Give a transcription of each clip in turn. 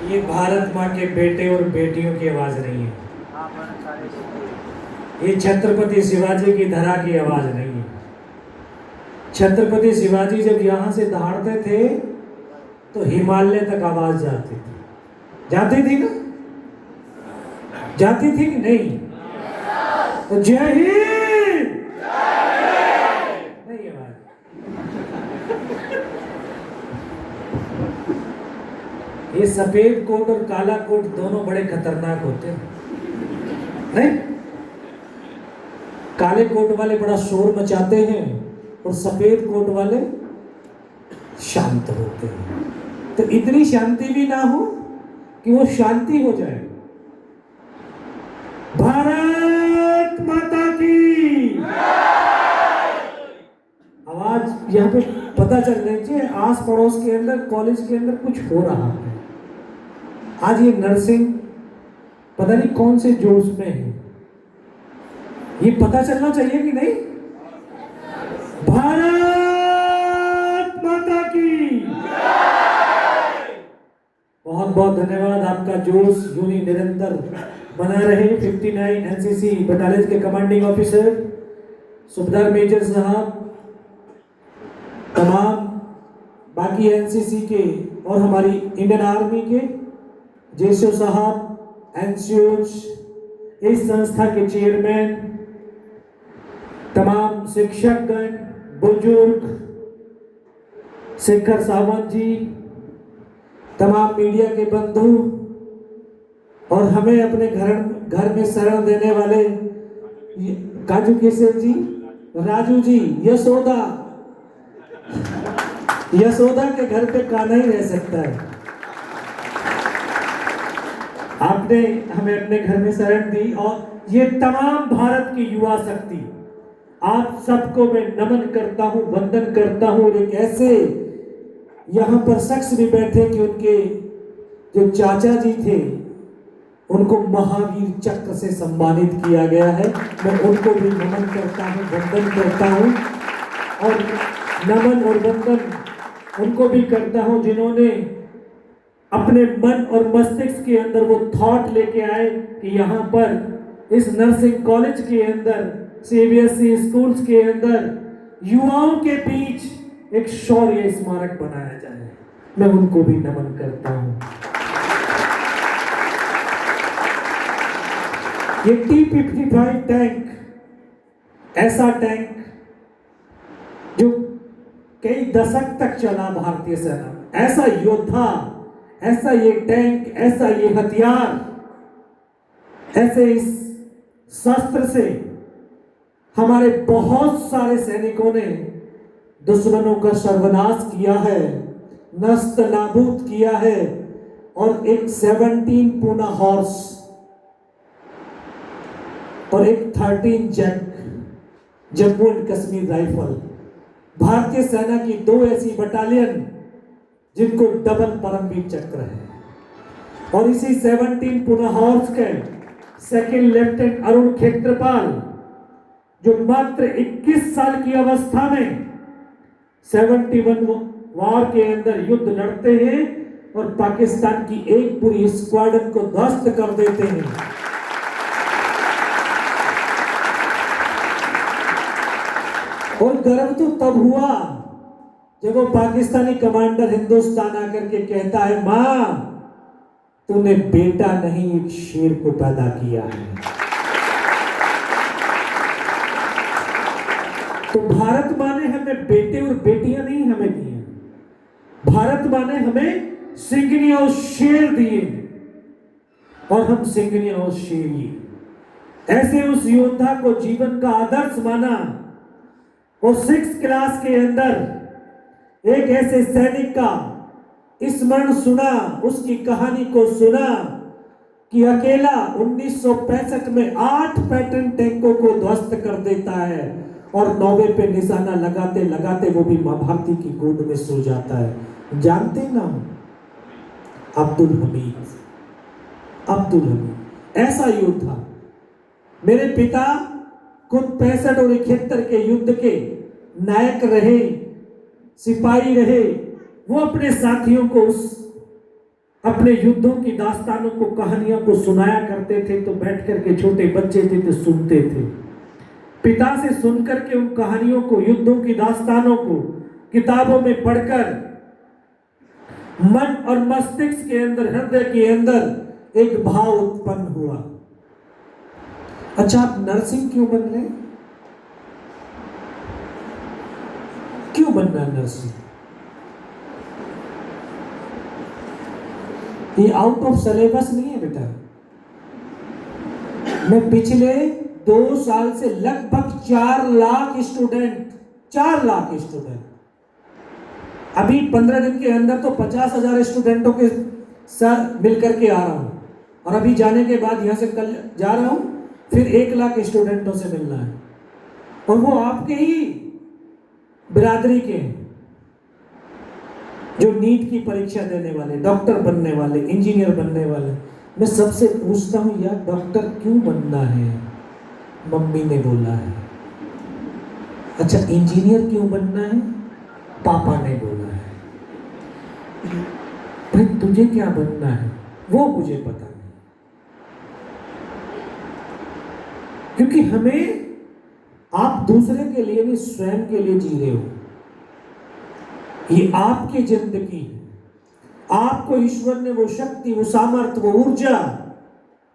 ये भारत माँ के बेटे और बेटियों की आवाज नहीं है। ये छत्रपति शिवाजी की धरा की आवाज नहीं है। छत्रपति शिवाजी जब यहाँ से दहाड़ते थे तो हिमालय तक आवाज जाती थी। जाती थी ना? जाती थी कि नहीं? तो जय हिंद नहीं आवाज। ये सफेद कोट और काला कोट दोनों बड़े खतरनाक होते हैं, नहीं? काले कोट वाले बड़ा शोर मचाते हैं और सफेद कोट वाले शांत होते हैं। तो इतनी शांति भी ना हो कि वो शांति हो जाए। भारत माता की आवाज यहाँ पे पता चल रही चाहिए। आस पड़ोस के अंदर, कॉलेज के अंदर कुछ हो रहा है। आज ये नर्सिंग पता नहीं कौन से जोश में है, ये पता चलना चाहिए कि नहीं? भारत माता की बहुत बहुत धन्यवाद। आपका जोश यूं ही निरंतर बना रहे। 59 एनसीसी बटालियन के कमांडिंग ऑफिसर सुबेदार मेजर साहब, तमाम बाकी एनसीसी के और हमारी इंडियन आर्मी के जेसो साहब, एनसीओज, इस संस्था के चेयरमैन, तमाम शिक्षकगण, बुजुर्ग, शेखर सावंत जी, तमाम मीडिया के बंधु और हमें अपने घर में शरण देने वाले काजू केसर जी, राजू जी, यशोदा के घर पे कान्हा ही रह सकता है। आपने हमें अपने घर में शरण दी और ये तमाम भारत की युवा शक्ति, आप सबको मैं नमन करता हूं, वंदन करता हूं। और एक ऐसे यहाँ पर शख्स भी बैठे कि उनके जो चाचा जी थे उनको महावीर चक्र से सम्मानित किया गया है। मैं उनको भी नमन करता हूँ, वंदन करता हूँ। और नमन और वंदन उनको भी करता हूँ जिन्होंने अपने मन और मस्तिष्क के अंदर वो थॉट लेके आए कि यहाँ पर इस नर्सिंग कॉलेज के अंदर, सीबीएसई स्कूल्स के अंदर युवाओं के बीच एक शौर्य स्मारक बनाया जाए। मैं उनको भी नमन करता हूं। ये T-55 टैंक, ऐसा टैंक जो कई दशक तक चला भारतीय सेना, ऐसा योद्धा, ऐसा ये टैंक, ऐसा ये हथियार, ऐसे इस शस्त्र से हमारे बहुत सारे सैनिकों ने दुश्मनों का सर्वनाश किया है, नस्त नाबूद किया है। और एक 17 पूना हॉर्स और एक 13 JAK Jammu and Kashmir rifle, भारतीय सेना की 2 ऐसी बटालियन जिनको डबल परमवीर चक्र है। और इसी 17 पूना हॉर्स के सेकंड लेफ्टिनेंट अरुण क्षेत्रपाल, जो मात्र 21 साल की अवस्था में 71 वार के अंदर युद्ध लड़ते हैं और पाकिस्तान की एक पूरी स्क्वाड्रन को ध्वस्त कर देते हैं। और गर्व तो तब हुआ जब वो पाकिस्तानी कमांडर हिंदुस्तान आकर के कहता है, मां तूने बेटा नहीं एक शेर को पैदा किया है। तो भारत माँ ने हमें बेटे और बेटियां नहीं हमें दिए, भारत माँ ने हमें सिंगनिया और शेर दिए और हम सिंगनिया और शेर। ऐसे उस योद्धा को जीवन का आदर्श माना और 6th क्लास के अंदर एक ऐसे सैनिक का स्मरण सुना, उसकी कहानी को सुना कि अकेला 1965 में 8 पैटर्न टैंकों को ध्वस्त कर देता है और 90 पे निशाना लगाते लगाते वो भी मां भारती की गोद में सो जाता है। जानते ना अब्दुल हमीद, ऐसा योद्धा। मेरे पिता खुद 65 और 71 के युद्ध के नायक रहे, सिपाही रहे। वो अपने साथियों को उस अपने युद्धों की दास्तानों को, कहानियों को सुनाया करते थे, तो बैठ करके छोटे बच्चे थे तो सुनते थे। पिता से सुनकर के उन कहानियों को, युद्धों की दास्तानों को किताबों में पढ़कर मन और मस्तिष्क के अंदर, हृदय के अंदर एक भाव उत्पन्न हुआ। अच्छा, आप नर्सिंग क्यों बन रहे हैं? क्यों बनना है नर्सिंग? ये आउट ऑफ सिलेबस नहीं है बेटा। मैं पिछले 2 साल से लगभग 4 लाख स्टूडेंट, 4 लाख स्टूडेंट, अभी 15 दिन के अंदर तो 50,000 स्टूडेंटों के साथ मिलकर के आ रहा हूं, और अभी जाने के बाद यहां से कल जा रहा हूं, फिर 1 लाख स्टूडेंटों से मिलना है, और वो आपके ही बिरादरी के, जो नीट की परीक्षा देने वाले, डॉक्टर बनने वाले, इंजीनियर बनने वाले। मैं सबसे पूछता हूं, यार डॉक्टर क्यों बनना है? मम्मी ने बोला है। अच्छा, इंजीनियर क्यों बनना है? पापा ने बोला है। भाई तुझे क्या बनना है वो मुझे पता नहीं, क्योंकि हमें, आप दूसरे के लिए नहीं, स्वयं के लिए जी रहे हो। ये आपकी जिंदगी है। आपको ईश्वर ने वो शक्ति, वो सामर्थ्य, वो ऊर्जा,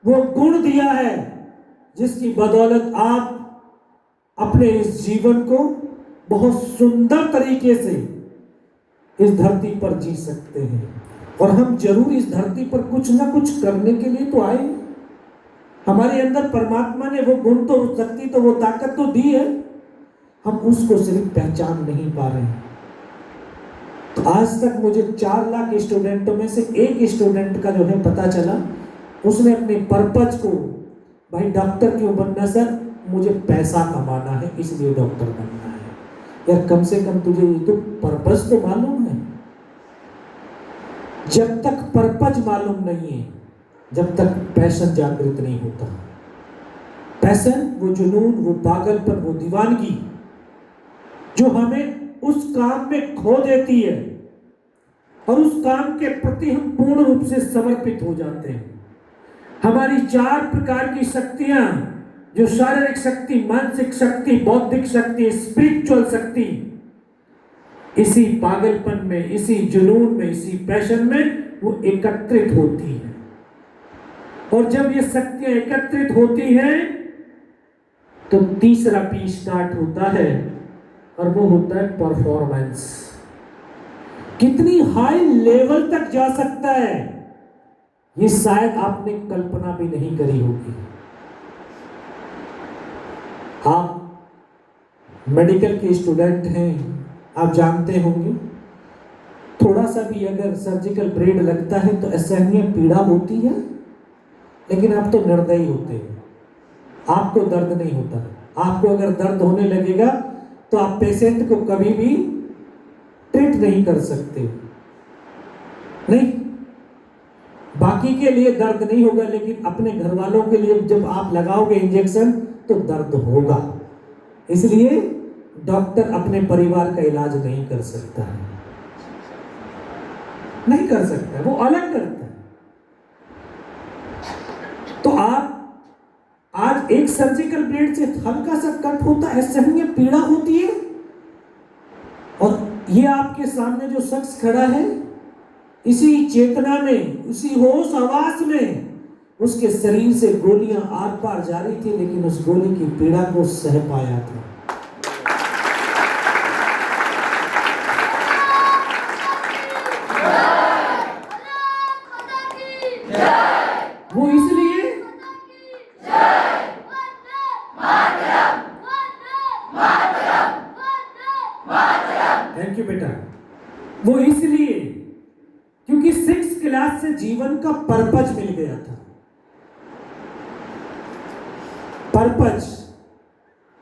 वो गुण दिया है, जिसकी बदौलत आप अपने इस जीवन को बहुत सुंदर तरीके से इस धरती पर जी सकते हैं। और हम जरूर इस धरती पर कुछ ना कुछ करने के लिए तो आए। हमारे अंदर परमात्मा ने वो गुण तो, शक्ति तो, वो ताकत तो दी है, हम उसको सिर्फ पहचान नहीं पा रहे हैं। तो आज तक मुझे 4 लाख स्टूडेंटों में से एक स्टूडेंट का जो है पता चला, उसने अपने पर्पज को, भाई डॉक्टर क्यों बनना सर? मुझे पैसा कमाना है इसलिए डॉक्टर बनना है। यार कम से कम तुझे ये तो पर्पज तो मालूम है। जब तक पर्पज मालूम नहीं है, जब तक पैशन जागृत नहीं होता। पैशन, वो जुनून, वो पागलपन, वो दीवानगी जो हमें उस काम में खो देती है, और उस काम के प्रति हम पूर्ण रूप से समर्पित हो जाते हैं। हमारी 4 प्रकार की शक्तियां, जो शारीरिक शक्ति, मानसिक शक्ति, बौद्धिक शक्ति, स्पिरिचुअल शक्ति, इसी पागलपन में, इसी जुनून में, इसी पैशन में वो एकत्रित होती है। और जब ये शक्तियां एकत्रित होती हैं तो तीसरा पी स्टार्ट होता है, और वो होता है परफॉर्मेंस। कितनी हाई लेवल तक जा सकता है ये शायद आपने कल्पना भी नहीं करी होगी। आप मेडिकल के स्टूडेंट हैं, आप जानते होंगे, थोड़ा सा भी अगर सर्जिकल ब्लेड लगता है तो असहनीय पीड़ा होती है, लेकिन आप तो निर्दयी होते हैं, आपको दर्द नहीं होता। आपको अगर दर्द होने लगेगा तो आप पेशेंट को कभी भी ट्रीट नहीं कर सकते। नहीं, बाकी के लिए दर्द नहीं होगा, लेकिन अपने घर वालों के लिए जब आप लगाओगे इंजेक्शन तो दर्द होगा। इसलिए डॉक्टर अपने परिवार का इलाज नहीं कर सकता है, नहीं कर सकता, वो अलग करता है। तो आप आज एक सर्जिकल ब्लेड से हल्का सा कट होता है, असहनीय पीड़ा होती है, और ये आपके सामने जो शख्स खड़ा है, इसी चेतना में, इसी होश आवाज में उसके शरीर से गोलियां आर पार जा रही थी, लेकिन उस गोली की पीड़ा को सह पाया था। वो इसलिए, थैंक यू बेटा, वो इसलिए क्योंकि 6th क्लास से जीवन का पर्पज मिल गया था। पर्पज,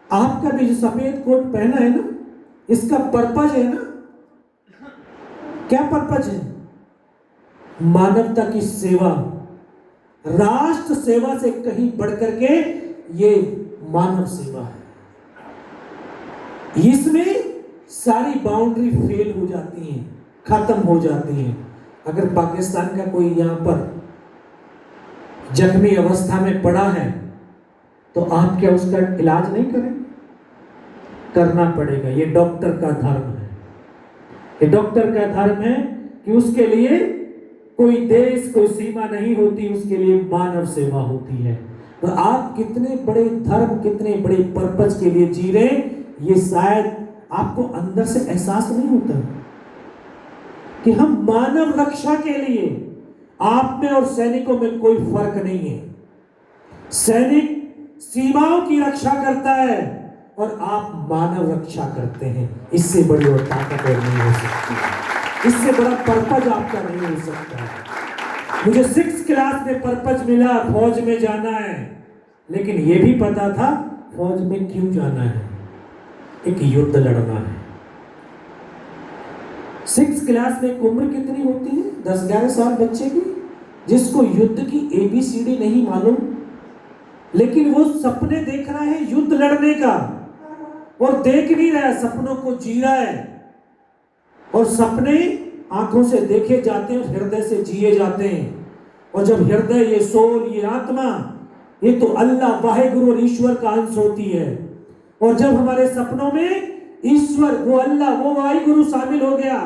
आपका भी जो सफेद कोट पहना है ना, इसका पर्पज है ना, क्या पर्पज है? मानवता की सेवा, राष्ट्र सेवा से कहीं बढ़कर के ये मानव सेवा है। इसमें सारी बाउंड्री फेल हो जाती हैं, खत्म हो जाती हैं। अगर पाकिस्तान का कोई यहाँ पर जख्मी अवस्था में पड़ा है तो आप क्या उसका इलाज नहीं करें? करना पड़ेगा। ये डॉक्टर का धर्म है। ये डॉक्टर का धर्म है कि उसके लिए कोई देश कोई सीमा नहीं होती, उसके लिए मानव सेवा होती है। तो आप कितने बड़े धर्म कितने बड़े पर्पज के लिए जी रहे, ये शायद आपको अंदर से एहसास नहीं होता कि हम मानव रक्षा के लिए, आप में और सैनिकों में कोई फर्क नहीं है। सैनिक सीमाओं की रक्षा करता है और आप मानव रक्षा करते हैं। इससे बड़ी और ताकत और नहीं हो सकती, इससे बड़ा पर्पज आपका नहीं हो सकता। मुझे 6th क्लास में पर्पज मिला, फौज में जाना है, लेकिन यह भी पता था फौज में क्यों जाना है, एक युद्ध लड़ना है। 6th क्लास में उम्र कितनी होती है? 10-11 साल बच्चे की, जिसको युद्ध की ABCD नहीं मालूम, लेकिन वो सपने देख रहा है युद्ध लड़ने का, और देख नहीं रहा है, सपनों को जी रहा है। और सपने आंखों से देखे जाते हैं, हृदय से जिए जाते हैं। और जब हृदय, ये सोल, ये आत्मा, ये तो अल्लाह वाहिगुरु और ईश्वर का अंश होती है। और जब हमारे सपनों में ईश्वर, वो अल्लाह, वो वाहिगुरु शामिल हो गया,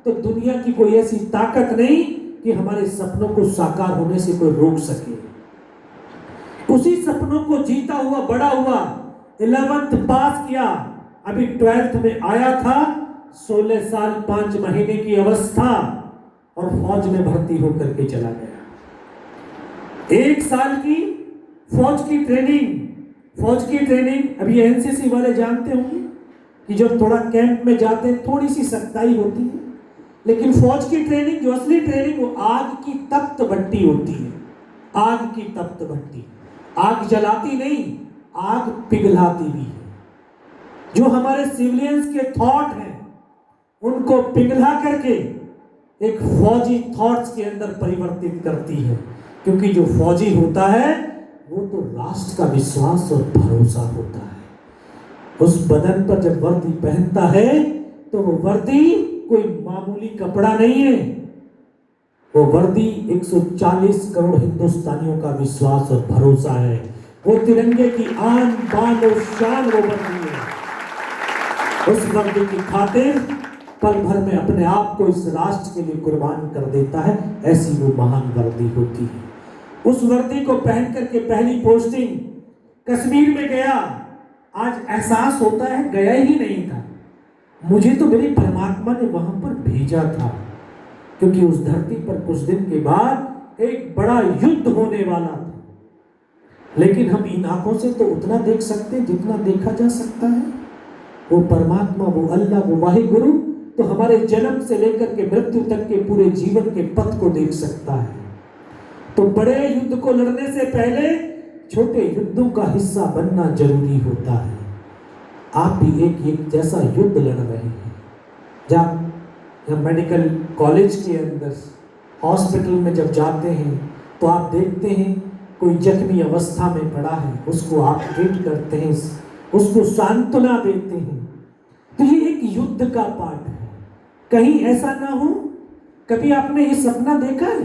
तो दुनिया की कोई ऐसी ताकत नहीं कि हमारे सपनों को साकार होने से कोई रोक सके। उसी सपनों को जीता हुआ बड़ा हुआ, 11th पास किया, अभी 12th में आया था, 16 साल 5 महीने की अवस्था, और फौज में भर्ती होकर के चला गया। 1 साल की फौज की ट्रेनिंग, अभी NCC वाले जानते होंगे कि जब थोड़ा कैंप में जाते हैं थोड़ी सी सख्ताई होती है, लेकिन फौज की ट्रेनिंग, जो असली ट्रेनिंग, वो आग की तप्त भट्टी होती है। आग की तप्त भट्टी, आग जलाती नहीं, आग पिघलाती भी है। जो हमारे सिविलियंस के थॉट हैं, उनको पिघला करके एक फौजी थॉट्स के अंदर परिवर्तित करती है। क्योंकि जो फौजी होता है वो तो राष्ट्र का विश्वास और भरोसा होता है। उस बदन पर जब वर्दी पहनता है तो वो वर्दी कोई मामूली कपड़ा नहीं है, वो वर्दी 140 करोड़ हिंदुस्तानियों का विश्वास और भरोसा है। वो तिरंगे की आन बान और शान वो वर्दी है। उस वर्दी की खातिर पल भर में अपने आप को इस राष्ट्र के लिए कुर्बान कर देता है, ऐसी वो महान वर्दी होती है। उस वर्दी को पहन करके पहली पोस्टिंग कश्मीर में गया। आज एहसास होता है गया ही नहीं था, मुझे तो मेरे परमात्मा ने वहां पर भेजा था, क्योंकि उस धरती पर कुछ दिन के बाद एक बड़ा युद्ध होने वाला था। लेकिन हम इन आंखों से तो उतना देख सकते हैं जितना देखा जा सकता है। वो परमात्मा, वो अल्लाह, वो वाहिगुरु तो हमारे जन्म से लेकर के मृत्यु तक के पूरे जीवन के पथ को देख सकता है। तो बड़े युद्ध को लड़ने से पहले छोटे युद्धों का हिस्सा बनना जरूरी होता है। आप भी एक जैसा युद्ध लड़ रहे हैं। जब मेडिकल कॉलेज के अंदर, हॉस्पिटल में जब जाते हैं तो आप देखते हैं कोई जख्मी अवस्था में पड़ा है, उसको आप ट्रीट करते हैं, उसको सांत्वना देते हैं। तो ये एक युद्ध का पार्ट है। कहीं ऐसा ना हो, कभी आपने ये सपना देखा है,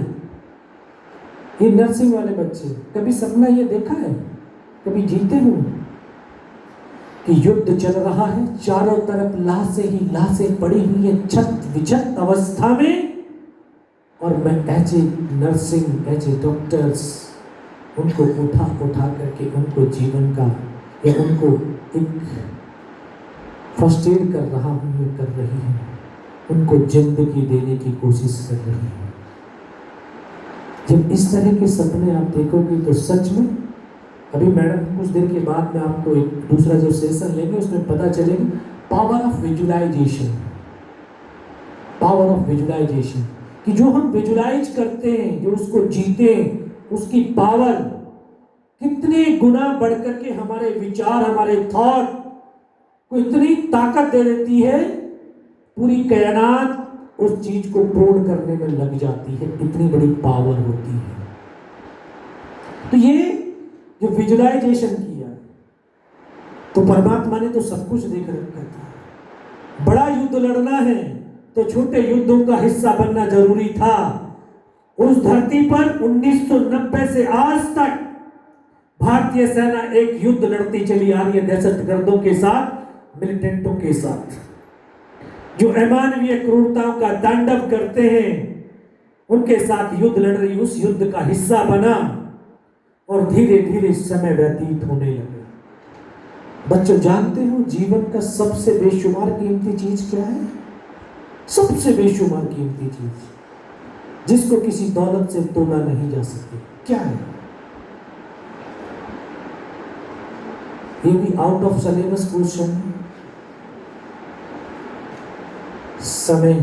ये नर्सिंग वाले बच्चे, कभी सपना ये देखा है, कभी जीते हो कि युद्ध चल रहा है, चारों तरफ लाशें ही लाशें पड़ी हुई है छत विछत अवस्था में, और मैं ऐसे नर्सिंग, ऐसे डॉक्टर्स उनको उठा करके उनको जीवन का, या उनको एक फर्स्ट एड कर रहा हूँ, ये कर रही हूँ, उनको जिंदगी देने की कोशिश कर रही हूँ। जब इस तरह के सपने आप देखोगे तो सच में, अभी मैडम कुछ देर के बाद में आपको एक दूसरा जो सेशन लेंगे उसमें पता चलेगा power of visualisation. Power of visualisation कि जो हम विजुअलाइज करते हैं, जो उसको जीते हैं, उसकी पावर कितने गुना बढ़कर के हमारे विचार, हमारे थॉट को इतनी ताकत दे देती है, पूरी कायनात उस चीज को पूर्ण करने में लग जाती है, इतनी बड़ी पावर होती है। तो ये जो विजुअलाइजेशन किया, तो परमात्मा ने तो सब कुछ देख रखा था। बड़ा युद्ध लड़ना है तो छोटे युद्धों का हिस्सा बनना जरूरी था। उस धरती पर 1990 से आज तक भारतीय सेना एक युद्ध लड़ती चली आ रही है दहशतगर्दों के साथ, मिलिटेंटों के साथ, जो अमानवीय क्रूरताओं का तांडव करते हैं, उनके साथ युद्ध लड़ रही। उस युद्ध का हिस्सा बना और धीरे धीरे समय व्यतीत होने लगा। बच्चों, जानते हो जीवन का सबसे बेशुमार कीमती चीज क्या है? सबसे बेशुमार कीमती चीज जिसको किसी दौलत से तोला नहीं जा सकती, क्या है? ये भी आउट ऑफ सिलेबस क्वेश्चन है। समय,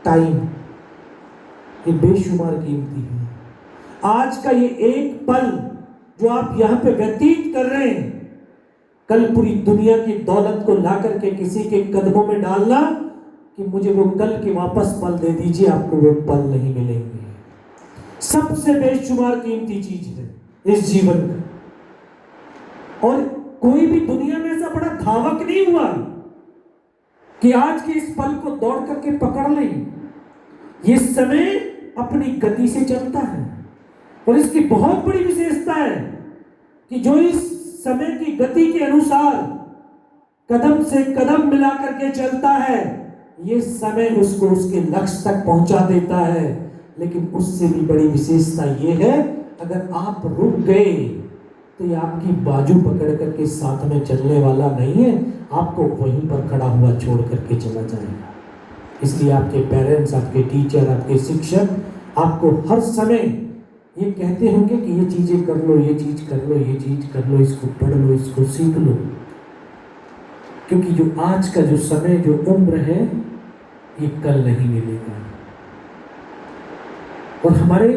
टाइम, ये बेशुमार कीमती है। आज का ये एक पल जो आप यहां पे व्यतीत कर रहे हैं, कल पूरी दुनिया की दौलत को ला करके किसी के कदमों में डालना कि मुझे वो कल के वापस पल दे दीजिए, आपको वो पल नहीं मिलेंगे। सबसे बेशुमार कीमती चीज है इस जीवन का। और कोई भी दुनिया में ऐसा बड़ा धावक नहीं हुआ कि आज के इस पल को दौड़ करके पकड़ लें। ये समय अपनी गति से चलता है और इसकी बहुत बड़ी विशेषता है कि जो इस समय की गति के अनुसार कदम से कदम मिला करके चलता है, ये समय उसको उसके लक्ष्य तक पहुंचा देता है। लेकिन उससे भी बड़ी विशेषता ये है, अगर आप रुक गए तो ये आपकी बाजू पकड़ करके साथ में चलने वाला नहीं है, आपको वहीं पर खड़ा हुआ छोड़ करके चला जाएगा। इसलिए आपके पेरेंट्स, आपके टीचर, आपके शिक्षक आपको हर समय ये कहते होंगे कि ये चीजें कर लो, ये चीज कर लो, ये चीज कर लो, इसको पढ़ लो, इसको सीख लो। क्योंकि जो आज का जो समय, जो उम्र है, ये कल नहीं मिलेगा। और हमारे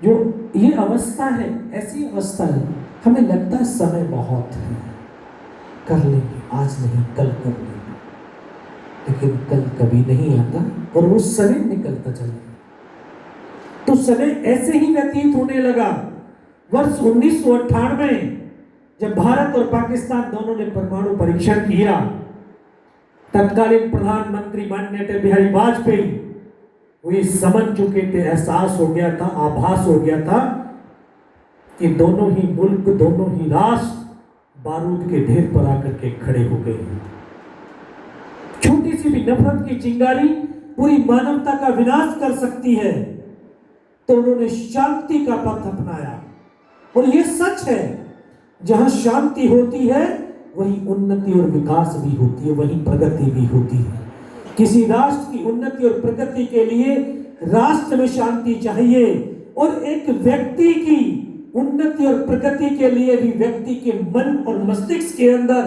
जो ये अवस्था है, ऐसी अवस्था है, हमें लगता है समय बहुत है, कर लेंगे, आज नहीं कल कर लेंगे, लेकिन कल कभी नहीं आता और वो समय निकलता चला। तो समय ऐसे ही व्यतीत होने लगा। वर्ष 1998 जब भारत और पाकिस्तान दोनों ने परमाणु परीक्षण किया, तत्कालीन प्रधानमंत्री माननीय अटल बिहारी वाजपेयी वो ये समझ चुके थे, एहसास हो गया था, आभास हो गया था कि दोनों ही मुल्क, दोनों ही राष्ट्र बारूद के ढेर पर आकर के खड़े हो गए। छोटी सी भी नफरत की चिंगारी पूरी मानवता का विनाश कर सकती है। तो उन्होंने शांति का पथ अपनाया। और यह सच है, जहां शांति होती है वहीं उन्नति और विकास भी होती है, वहीं प्रगति भी होती है। किसी राष्ट्र की उन्नति और प्रगति के लिए राष्ट्र में शांति चाहिए, और एक व्यक्ति की उन्नति और प्रगति के लिए भी व्यक्ति के मन और मस्तिष्क के अंदर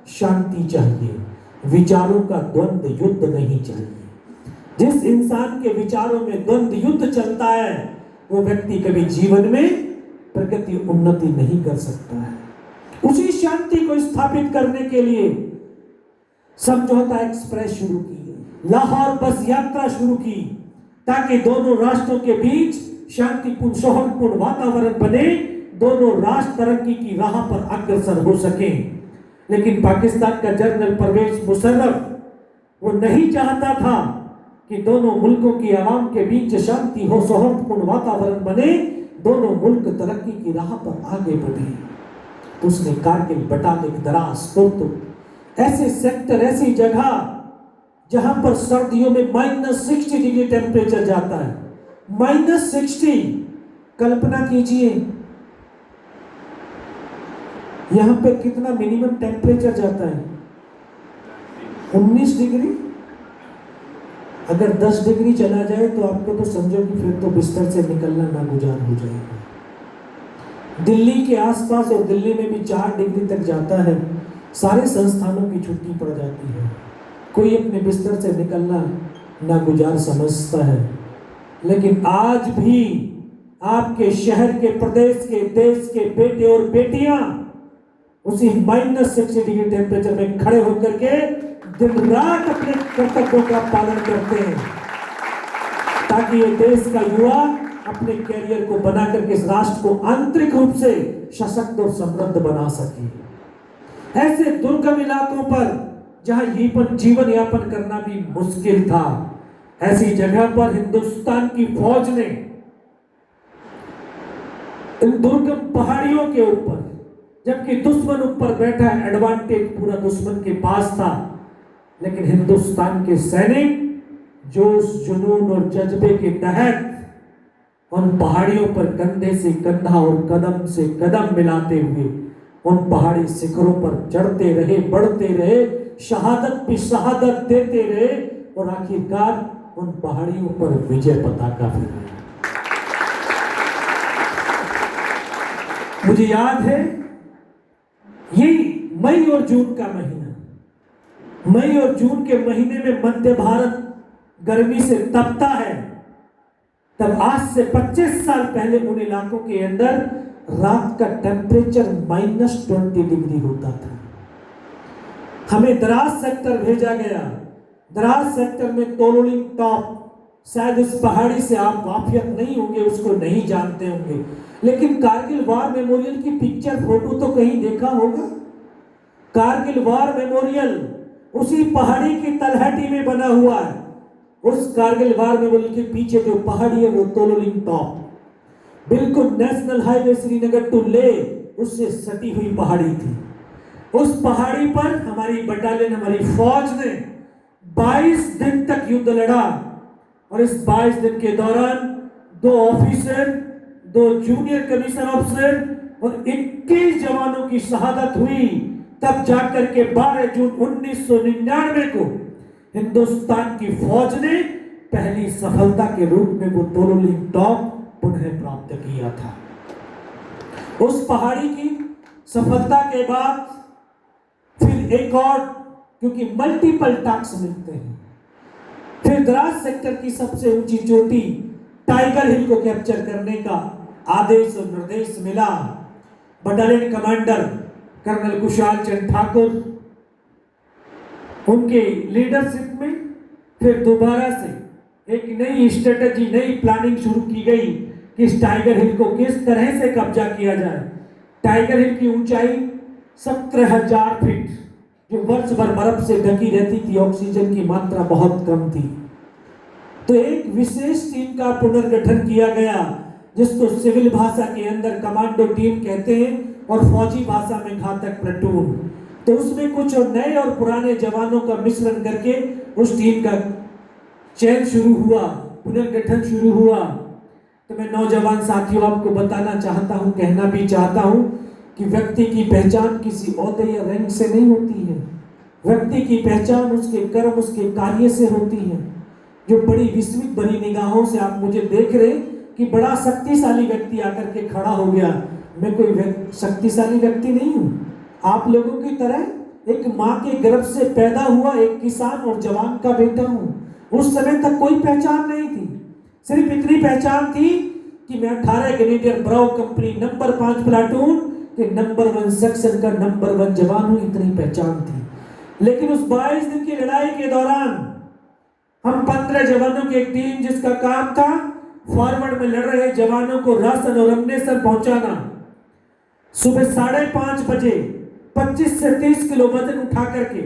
शांति चाहिए। विचारों का द्वंद्व युद्ध नहीं चाहिए। जिस इंसान के विचारों में द्वंद्व युद्ध चलता है, वो व्यक्ति कभी जीवन में प्रगति उन्नति नहीं कर सकता है। उसी शांति को स्थापित करने के लिए समझौता एक्सप्रेस शुरू की, लाहौर बस यात्रा शुरू की, ताकि दोनों राष्ट्रों के बीच शांतिपूर्ण सौहार्दपूर्ण वातावरण बने, दोनों राष्ट्र तरक्की की राह पर अग्रसर हो सके। लेकिन पाकिस्तान का जनरल परवेज मुशर्रफ वो नहीं चाहता था कि दोनों मुल्कों की आवाम के बीच शांति हो, सौहार्दपूर्ण वातावरण बने, दोनों मुल्क तरक्की की राह पर आगे बढ़े। तो उसने कारगिल, बटालिक, द्रास, कुर्तुब ऐसे सेक्टर, ऐसी जगह जहां पर सर्दियों में -60 डिग्री टेम्परेचर जाता है, -60। कल्पना कीजिए यहां पे कितना मिनिमम टेम्परेचर जाता है, 19 डिग्री। अगर 10 डिग्री चला जाए तो आपको तो समझो कि फिर तो बिस्तर से निकलना नागुजार हो जाएगा। दिल्ली के आसपास और दिल्ली में भी 4 डिग्री तक जाता है। सारे संस्थानों की छुट्टी पड़ जाती है, कोई अपने बिस्तर से निकलना नागुजार समझता है। लेकिन आज भी आपके शहर के, प्रदेश के, देश के बेटे और बेटियां उसी -60 डिग्री टेम्परेचर में खड़े होकर के दिन रात अपने कर्तव्यों का पालन करते हैं, ताकि ये देश का युवा अपने कैरियर को बना करके इस राष्ट्र को आंतरिक रूप से सशक्त और समृद्ध बना सके। ऐसे दुर्गम इलाकों पर जहां जीवन यापन करना भी मुश्किल था, ऐसी जगह पर हिंदुस्तान की फौज ने इन दुर्गम पहाड़ियों के ऊपर, जबकि दुश्मन ऊपर बैठा है, एडवांटेज पूरा दुश्मन के पास था, लेकिन हिंदुस्तान के सैनिक जोश, जुनून और जज्बे के तहत उन पहाड़ियों पर कंधे से कंधा और कदम से कदम मिलाते हुए उन पहाड़ी शिखरों पर चढ़ते रहे, बढ़ते रहे, शहादत पे शहादत देते रहे और आखिरकार उन पहाड़ियों पर विजय पताका फहराया। मुझे याद है यही मई और जून का महीना, मई और जून के महीने में मध्य भारत गर्मी से तपता है। तब आज से 25 साल पहले उन इलाकों के अंदर रात का टेम्परेचर -20 डिग्री होता था। हमें द्रास सेक्टर भेजा गया। द्रास सेक्टर में तोलोलिंग टॉप, शायद इस पहाड़ी से आप वाकिफ नहीं होंगे, उसको नहीं जानते होंगे, लेकिन कारगिल वार मेमोरियल की पिक्चर फोटो तो कहीं देखा होगा। कारगिल वार मेमोरियल उसी पहाड़ी की तलहटी में बना हुआ है। उस कारगिल वार मेमोरियल के पीछे जो पहाड़ी है वो तोलोलिंग टॉप, बिल्कुल नेशनल हाईवे श्रीनगर टू ले उससे सटी हुई पहाड़ी थी। उस पहाड़ी पर हमारी बटालियन, हमारी फौज ने 22 दिन तक युद्ध लड़ा और इस 22 दिन के दौरान 2 ऑफिसर, 2 जूनियर कमीशन ऑफिसर और 21 जवानों की शहादत हुई। तब जाकर के 12 जून 1999 को हिंदुस्तान की फौज ने पहली सफलता के रूप में वो तोलोलिंग टॉप पुनः प्राप्त किया था। उस पहाड़ी की सफलता के बाद फिर एक और, क्योंकि मल्टीपल टास्क मिलते हैं, फिर द्रास सेक्टर की सबसे ऊंची चोटी टाइगर हिल को कैप्चर करने का आदेश और निर्देश मिला। Battalion commander colonel Kushal Chand Thakur, उनके लीडरशिप में फिर दोबारा से एक नई स्ट्रेटजी, नई प्लानिंग शुरू की गई कि इस टाइगर हिल को किस तरह से कब्जा किया जाए। टाइगर हिल की ऊंचाई 17,000 फीट, जो वर्ष भर बर्फ से ढकी रहती थी, ऑक्सीजन की मात्रा बहुत कम थी। तो एक विशेष टीम का पुनर्गठन किया गया, जिसको सिविल भाषा के अंदर कमांडो टीम कहते हैं और फौजी भाषा में घातक प्लेटून। तो उसमें कुछ और नए और पुराने जवानों का मिश्रण करके उस टीम का चयन शुरू हुआ, पुनर्गठन शुरू हुआ। तो मैं नौजवान साथियों आपको बताना चाहता हूं, कहना भी चाहता हूं कि व्यक्ति की पहचान किसी ओहदे या रैंक से नहीं होती है। व्यक्ति की पहचान उसके कर्म, उसके कार्य से होती है। जो बड़ी विस्मित भरी निगाहों से आप मुझे देख रहे कि बड़ा शक्तिशाली व्यक्ति आकर के खड़ा हो गया, मैं कोई शक्तिशाली व्यक्ति नहीं हूं। आप लोगों की तरह एक माँ के गर्भ से पैदा हुआ एक किसान और जवान का बेटा हूं। उस समय तक कोई पहचान नहीं थी, सिर्फ इतनी पहचान थी कि मैं 18 ग्रेनेडियर ब्राउ कंपनी नंबर 5 प्लाटून के नंबर 1 सेक्शन का नंबर 1 जवान हूं, इतनी पहचान थी। लेकिन उस 22 दिन की लड़ाई के दौरान हम 15 जवानों की एक टीम, जिसका काम था फॉरवर्ड में लड़ रहे जवानों को राशन और अमनेशन पहुंचाना, सुबह 5:30 बजे 25 से 30 किलो वजन उठा करके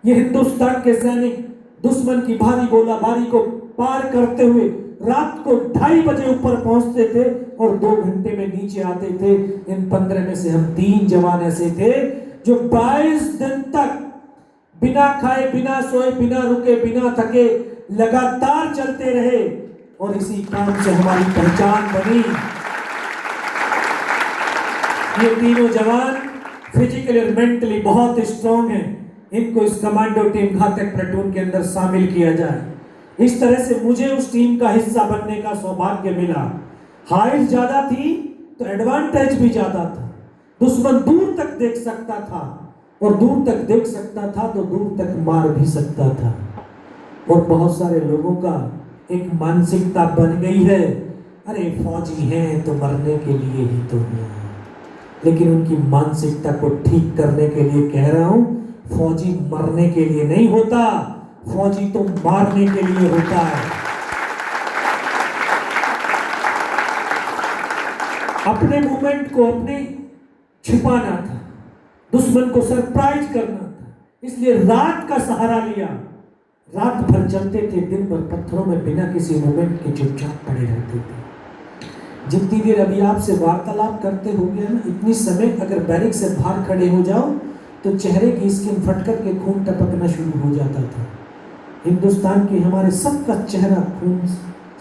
ये हिंदुस्तान के सैनिक दुश्मन की भारी गोलाबारी को पार करते हुए रात को 2:30 बजे ऊपर पहुंचते थे और 2 घंटे में नीचे आते थे। इन 15 में से हम 3 जवान ऐसे थे जो 22 दिन तक बिना खाए, बिना सोए, बिना रुके, बिना थके लगातार चलते रहे और इसी काम से हमारी पहचान बनी। ये तीनों जवान फिजिकली और मेंटली बहुत स्ट्रॉन्ग हैं। इनको इस कमांडो टीम घातक प्लेटून के अंदर शामिल किया जाए। इस तरह से मुझे उस टीम का हिस्सा बनने का सौभाग्य मिला। हाइट ज्यादा थी तो एडवांटेज भी ज्यादा था। दुश्मन दूर तक देख सकता था और दूर तक देख सकता था तो दूर तक मार भी सकता था। और बहुत सारे लोगों का एक मानसिकता बन गई है, अरे फौजी हैं तो मरने के लिए ही तो हैं। लेकिन उनकी मानसिकता को ठीक करने के लिए कह रहा हूं, फौजी मरने के लिए नहीं होता, फौजी तो मारने के लिए होता है। अपने मूवमेंट को अपने छिपाना था, दुश्मन को सरप्राइज करना था, इसलिए रात का सहारा लिया। रात भर चलते थे, दिन भर पत्थरों में बिना किसी मूवमेंट के चुपचाप पड़े रहते थे। जितनी देर अभी आपसे वार्तालाप करते हो गया ना, इतनी समय अगर बैरिक से बाहर खड़े हो जाओ तो चेहरे की स्किन फट कर के खून टपकना शुरू हो जाता था। हिंदुस्तान के हमारे सबका चेहरा खून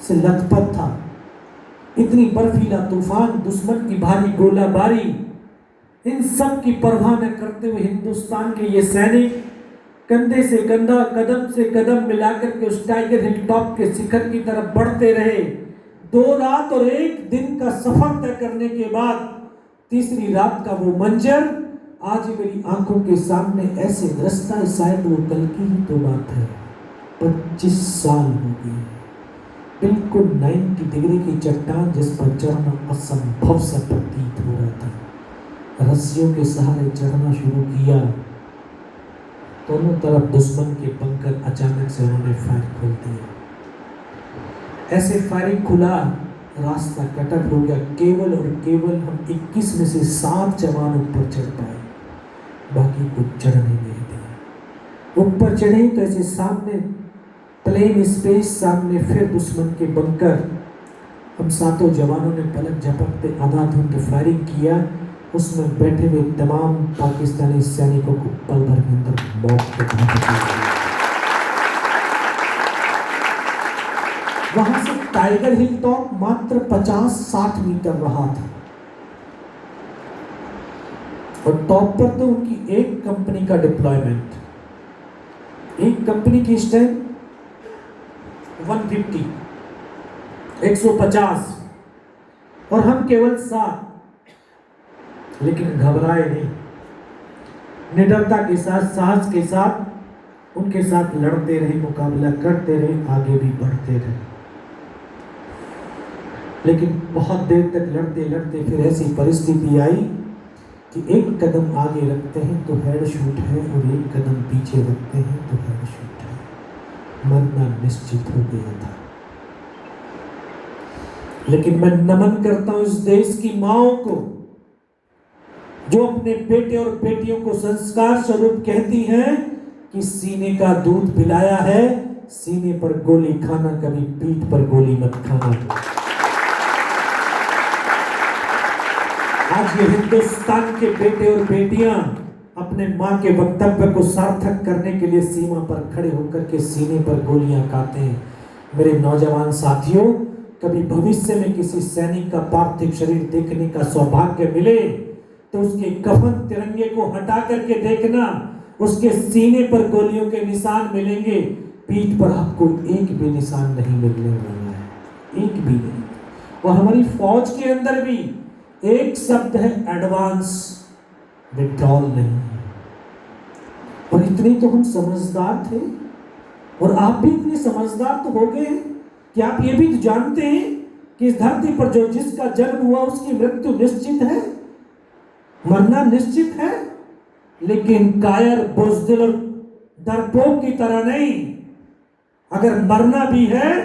से लथपथ था। इतनी बर्फीला तूफान, दुश्मन की भारी गोलाबारी, इन सब की परवाह न करते हुए हिंदुस्तान के ये सैनिक कंधे से कंधा, कदम से कदम मिलाकर के उस टाइगर हिल टॉप के शिखर की तरफ बढ़ते रहे। 2 रात और 1 दिन का सफर तय करने के बाद तीसरी रात का वो मंजर आज मेरी आंखों के सामने ऐसे दृश्य है, शायद वो कल की ही तो बात है। 25 साल हो गए। बिल्कुल 90 डिग्री की चट्टान जिस पर चढ़ना असंभव सा प्रतीत हो रहा था, रस्सियों के सहारे चढ़ना शुरू किया। दोनों तरफ दुश्मन के बंकर अचानक से उन्होंने फायर खोल दिया। ऐसे फायरिंग खुला, रास्ता कटअप हो गया। केवल और केवल हम 21 में से 7 जवान ऊपर चढ़ पाए, बाकी कुछ चढ़ने नहीं दिया। ऊपर चढ़े तो ऐसे सामने प्लेन स्पेस, सामने फिर दुश्मन के बंकर। हम 7 जवानों ने पलक झपकते अंधाधुंध फायरिंग किया। उसमें बैठे हुए तमाम पाकिस्तानी सैनिकों को पल भर के अंदर मौत के घाट उतार दिया। वहां से टाइगर हिल टॉप मात्र 50-60 मीटर रहा था और टॉप पर तो उनकी एक कंपनी का डिप्लॉयमेंट, एक कंपनी की स्ट्रेंथ 150, 150 और हम केवल 7। लेकिन घबराए नहीं, निडरता के साथ, साहस के साथ उनके साथ लड़ते रहे, मुकाबला करते रहे, आगे भी बढ़ते रहे। लेकिन बहुत देर तक लड़ते लड़ते फिर ऐसी परिस्थिति आई कि एक कदम आगे रखते हैं तो हेड शूट है और एक कदम पीछे रखते हैं तो हेड शूट है। मरना निश्चित हो गया था। लेकिन मैं नमन करता हूं इस देश की माओं को जो अपने बेटे और बेटियों को संस्कार स्वरूप कहती हैं कि सीने का दूध पिलाया है, सीने पर गोली खाना, कभी पीठ पर गोली मत खाना। आज ये हिंदुस्तान के बेटे और बेटियां अपने मां के वक्तव्य को सार्थक करने के लिए सीमा पर खड़े होकर के सीने पर गोलियां खाते हैं। मेरे नौजवान साथियों, कभी भविष्य में किसी सैनिक का पार्थिव शरीर देखने का सौभाग्य मिले तो उसके कफन तिरंगे को हटा करके देखना, उसके सीने पर गोलियों के निशान मिलेंगे, पीठ पर आपको एक भी निशान नहीं मिलने वाला है, एक भी नहीं। और हमारी फौज के अंदर भी एक शब्द है एडवांस, विड्रॉल नहीं। और इतने तो हम समझदार थे और आप भी इतने समझदार तो हो गए हैं कि आप ये भी जानते हैं कि इस धरती पर जो जिसका जन्म हुआ उसकी मृत्यु निश्चित है, मरना निश्चित है। लेकिन कायर, बुज़दिल और डरपोक की तरह नहीं। अगर मरना भी है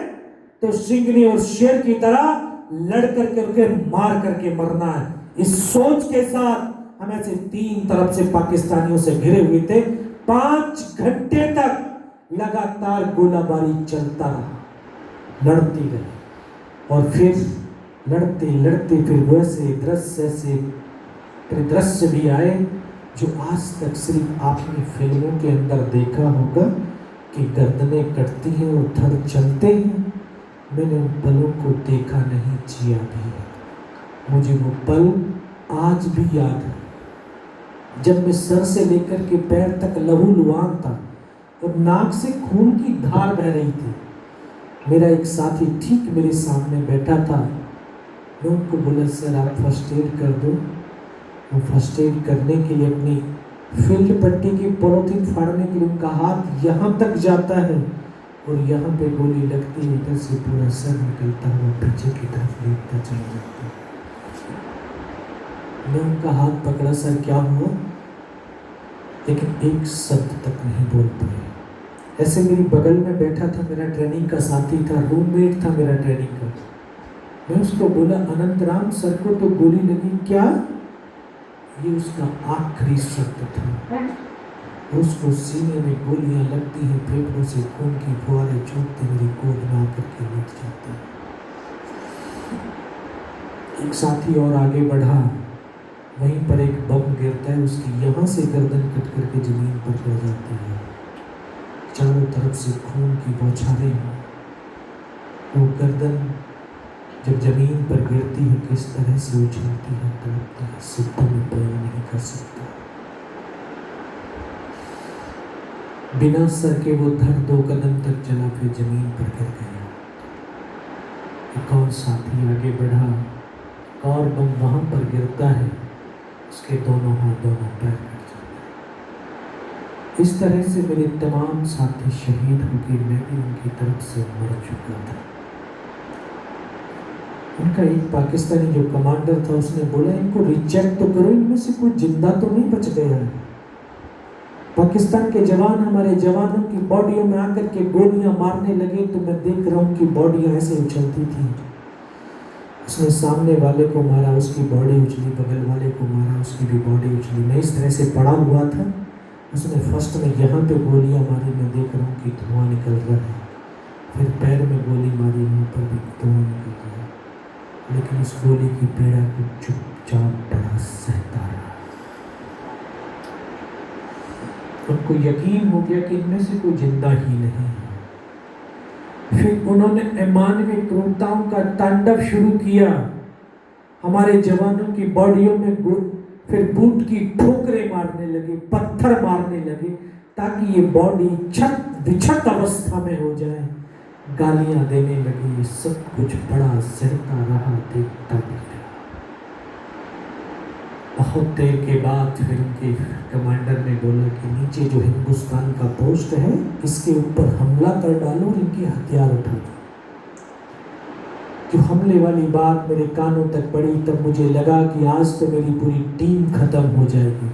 तो सिंगनी और शेर की तरह लड़ करके मार करके मरना है। इस सोच के साथ हम ऐसे 3 तरफ से पाकिस्तानियों से घिरे हुए थे। 5 घंटे तक लगातार गोलाबारी चलता रहा, लड़ती रही। और फिर लड़ते लड़ते फिर वैसे दृश्य से परिदृश्य भी आए जो आज तक सिर्फ आपने फिल्मों के अंदर देखा होगा कि गर्दनें कटती हैं और धड़ चलते हैं। मैंने उन पलों को देखा नहीं, जिया भी है। मुझे वो पल आज भी याद है जब मैं सर से लेकर के पैर तक लहूलुहान था और नाक से खून की धार बह रही थी। मेरा एक साथी ठीक मेरे सामने बैठा था। मैं उनको बोला, सर आप फर्स्ट एड कर दो। वो फर्स्ट एड करने के लिए अपनी फील्ड पट्टी की पॉलिथीन फाड़ने के लिए उनका हाथ यहाँ तक जाता है और यहाँ पे गोली लगती है, इधर से पूरा सर निकलता हुआ पीछे की तरफ लेटता चला जाता है। मैं उनका हाथ पकड़ा, सर क्या हुआ, लेकिन एक शब्द तक नहीं बोल पाए। ऐसे मेरी बगल में बैठा था मेरा ट्रेनिंग का साथी था, रूममेट था मेरा ट्रेनिंग का। मैं उसको बोला, अनंतराम सर को तो गोली लगी क्या? ये उसका आखिरी शब्द था। उसको सीने में गोलियां लगती हैं, फेफड़ों से खून की फुहारें छूटते मेरी गोद में आकर के लेट जाते हैं। एक साथी और आगे बढ़ा, वहीं पर एक बम गिरता है, उसकी यहाँ से गर्दन कट करके जमीन पर गिर जाती है। चारों तरफ से खून की बौछारें हैं। वो गर्दन जब जमीन पर गिरती है किस तरह से उछलती है, तड़पती है, शब्दों में बयान नहीं कर सकता। बिना सर के वो धड़ 2 कदम तक चला, फिर जमीन पर गिर गया। एक और साथी आगे बढ़ा, और बम वहां पर गिरता है, उसके दोनों हाथ दोनों पैर कट जाते हैं। इस तरह से मेरे तमाम साथी शहीद हो गए, मैं भी उनकी तरफ से मर चुका था। उनका एक पाकिस्तानी जो कमांडर था उसने बोला, इनको रिचेक तो करो, इनमें से कोई जिंदा तो नहीं बच गया है। पाकिस्तान के जवान हमारे जवानों की बॉडियों में आकर के गोलियां मारने लगे, तो मैं देख रहा हूं कि बॉडियां ऐसे उछलती थी। उसने सामने वाले को मारा, उसकी बॉडी उछली, बगल वाले को मारा, उसकी भी बॉडी उछली। मैं इस तरह से पड़ा हुआ था, उसने फर्स्ट में यहाँ पे गोलियां मारी, मैं देख रहा हूँ कि धुआं निकल रहा है। फिर पैर में गोली मारी, मुंह पर भी धुआं निकल रहा है, लेकिन उस गोली की पीड़ा को चुपचाप बड़ा सहता रहा। उनको यकीन हो गया कि इनमें से कोई जिंदा ही नहीं है। फिर उन्होंने अमानवीय क्रूरताओं का तांडव शुरू किया। हमारे जवानों की बॉडियों में फिर बूट की ठोकरें मारने लगे, पत्थर मारने लगे, ताकि ये बॉडी छत विछत अवस्था में हो जाए। गालियां देने लगी, सब कुछ बड़ा सहता रहा, देखता भी रहा। बहुत देर के बाद फिर उनके कमांडर ने बोला कि नीचे जो हिंदुस्तान का पोस्ट है, इसके ऊपर हमला कर डालो और इनके हथियार उठा दो। जो हमले वाली बात मेरे कानों तक पड़ी, तब मुझे लगा कि आज तो मेरी पूरी टीम खत्म हो जाएगी।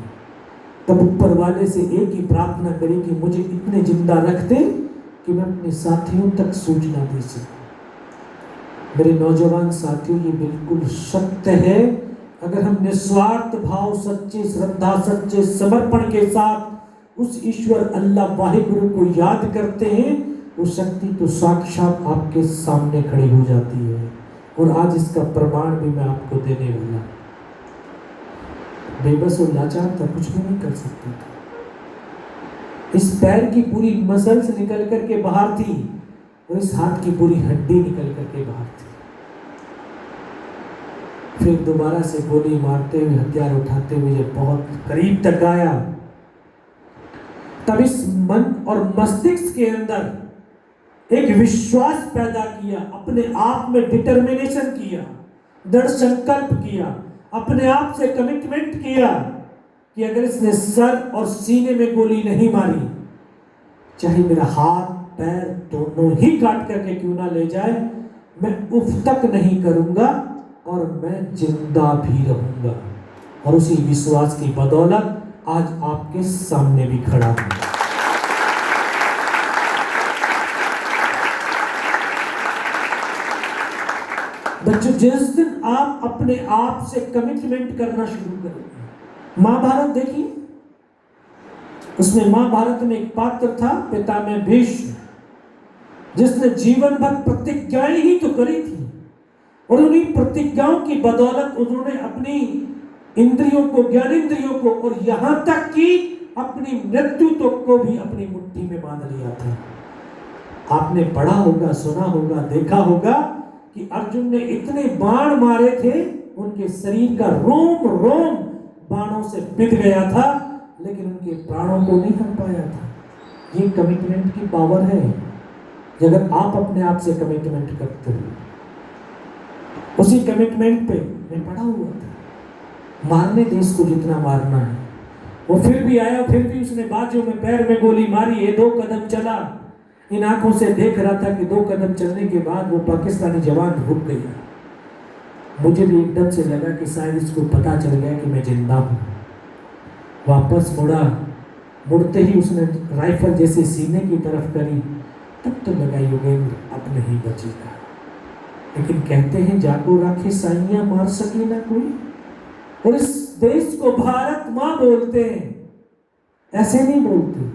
तब ऊपर वाले से एक ही प्रार्थना करी कि मुझे इतने जिंदा रख दे कि मैं अपने साथियों तक सूचना दे सकूं। मेरे नौजवान साथियों, ये बिल्कुल सत्य है। अगर हम निस्वार्थ भाव, सच्ची श्रद्धा, सच्चे समर्पण के साथ उस ईश्वर अल्लाह वाहिगुरु को याद करते हैं, वो शक्ति तो साक्षात आपके सामने खड़ी हो जाती है। और आज इसका प्रमाण भी मैं आपको देने वाला। बेबस और लाचार था, कुछ भी नहीं कर सकता था। इस पैर की पूरी मसल्स निकल करके बाहर थी और इस हाथ की पूरी हड्डी निकल करके बाहर थी। फिर दोबारा से गोली मारते हुए, हथियार उठाते हुए जब बहुत करीब तक आया, तब इस मन और मस्तिष्क के अंदर एक विश्वास पैदा किया, अपने आप में डिटर्मिनेशन किया, दृढ़ संकल्प किया, अपने आप से कमिटमेंट किया कि अगर इसने सर और सीने में गोली नहीं मारी, चाहे मेरा हाथ पैर दोनों ही काट करके क्यों ना ले जाए, मैं उफ तक नहीं करूंगा और मैं जिंदा भी रहूंगा। और उसी विश्वास की बदौलत आज आपके सामने भी खड़ा हूं। बच्चों, जिस दिन आप अपने आप से कमिटमेंट करना शुरू करोगे, महाभारत देखिए, उसमें महाभारत में एक पात्र था पितामह भीष्म, जिसने जीवन भर प्रतिज्ञाएं ही तो करी थी, और उन्हीं प्रतिज्ञाओं की बदौलत उन्होंने अपनी इंद्रियों को, ज्ञानेंद्रियों को, और यहां तक कि अपनी मृत्यु तक को भी अपनी मुट्ठी में बांध लिया था। आपने पढ़ा होगा, सुना होगा, देखा होगा कि अर्जुन ने इतने बाण मारे थे, उनके शरीर का रोम रोम बाणों से बिध गया था, लेकिन उनके प्राणों को नहीं कर पाया था। ये कमिटमेंट की पावर है। अगर आप अपने आप से कमिटमेंट करते हो, उसी कमिटमेंट पे मैं पड़ा हुआ था, मारने देश को जितना मारना है। वो फिर भी आया, फिर भी उसने बाजू में पैर में गोली मारी है, 2 कदम चला। इन आंखों से देख रहा था कि 2 कदम चलने के बाद वो पाकिस्तानी जवान रुक गया। मुझे भी एकदम से लगा कि शायद इसको पता चल गया कि मैं जिंदा हूं। वापस मुड़ा, मुड़ते ही उसने राइफल जैसे सीने की तरफ करी, तब तो लगा योगेंद्र अब नहीं बचेगा। लेकिन कहते हैं जागो राखे साइयां मार सके ना कोई। और इस देश को भारत मां बोलते हैं, ऐसे नहीं बोलते।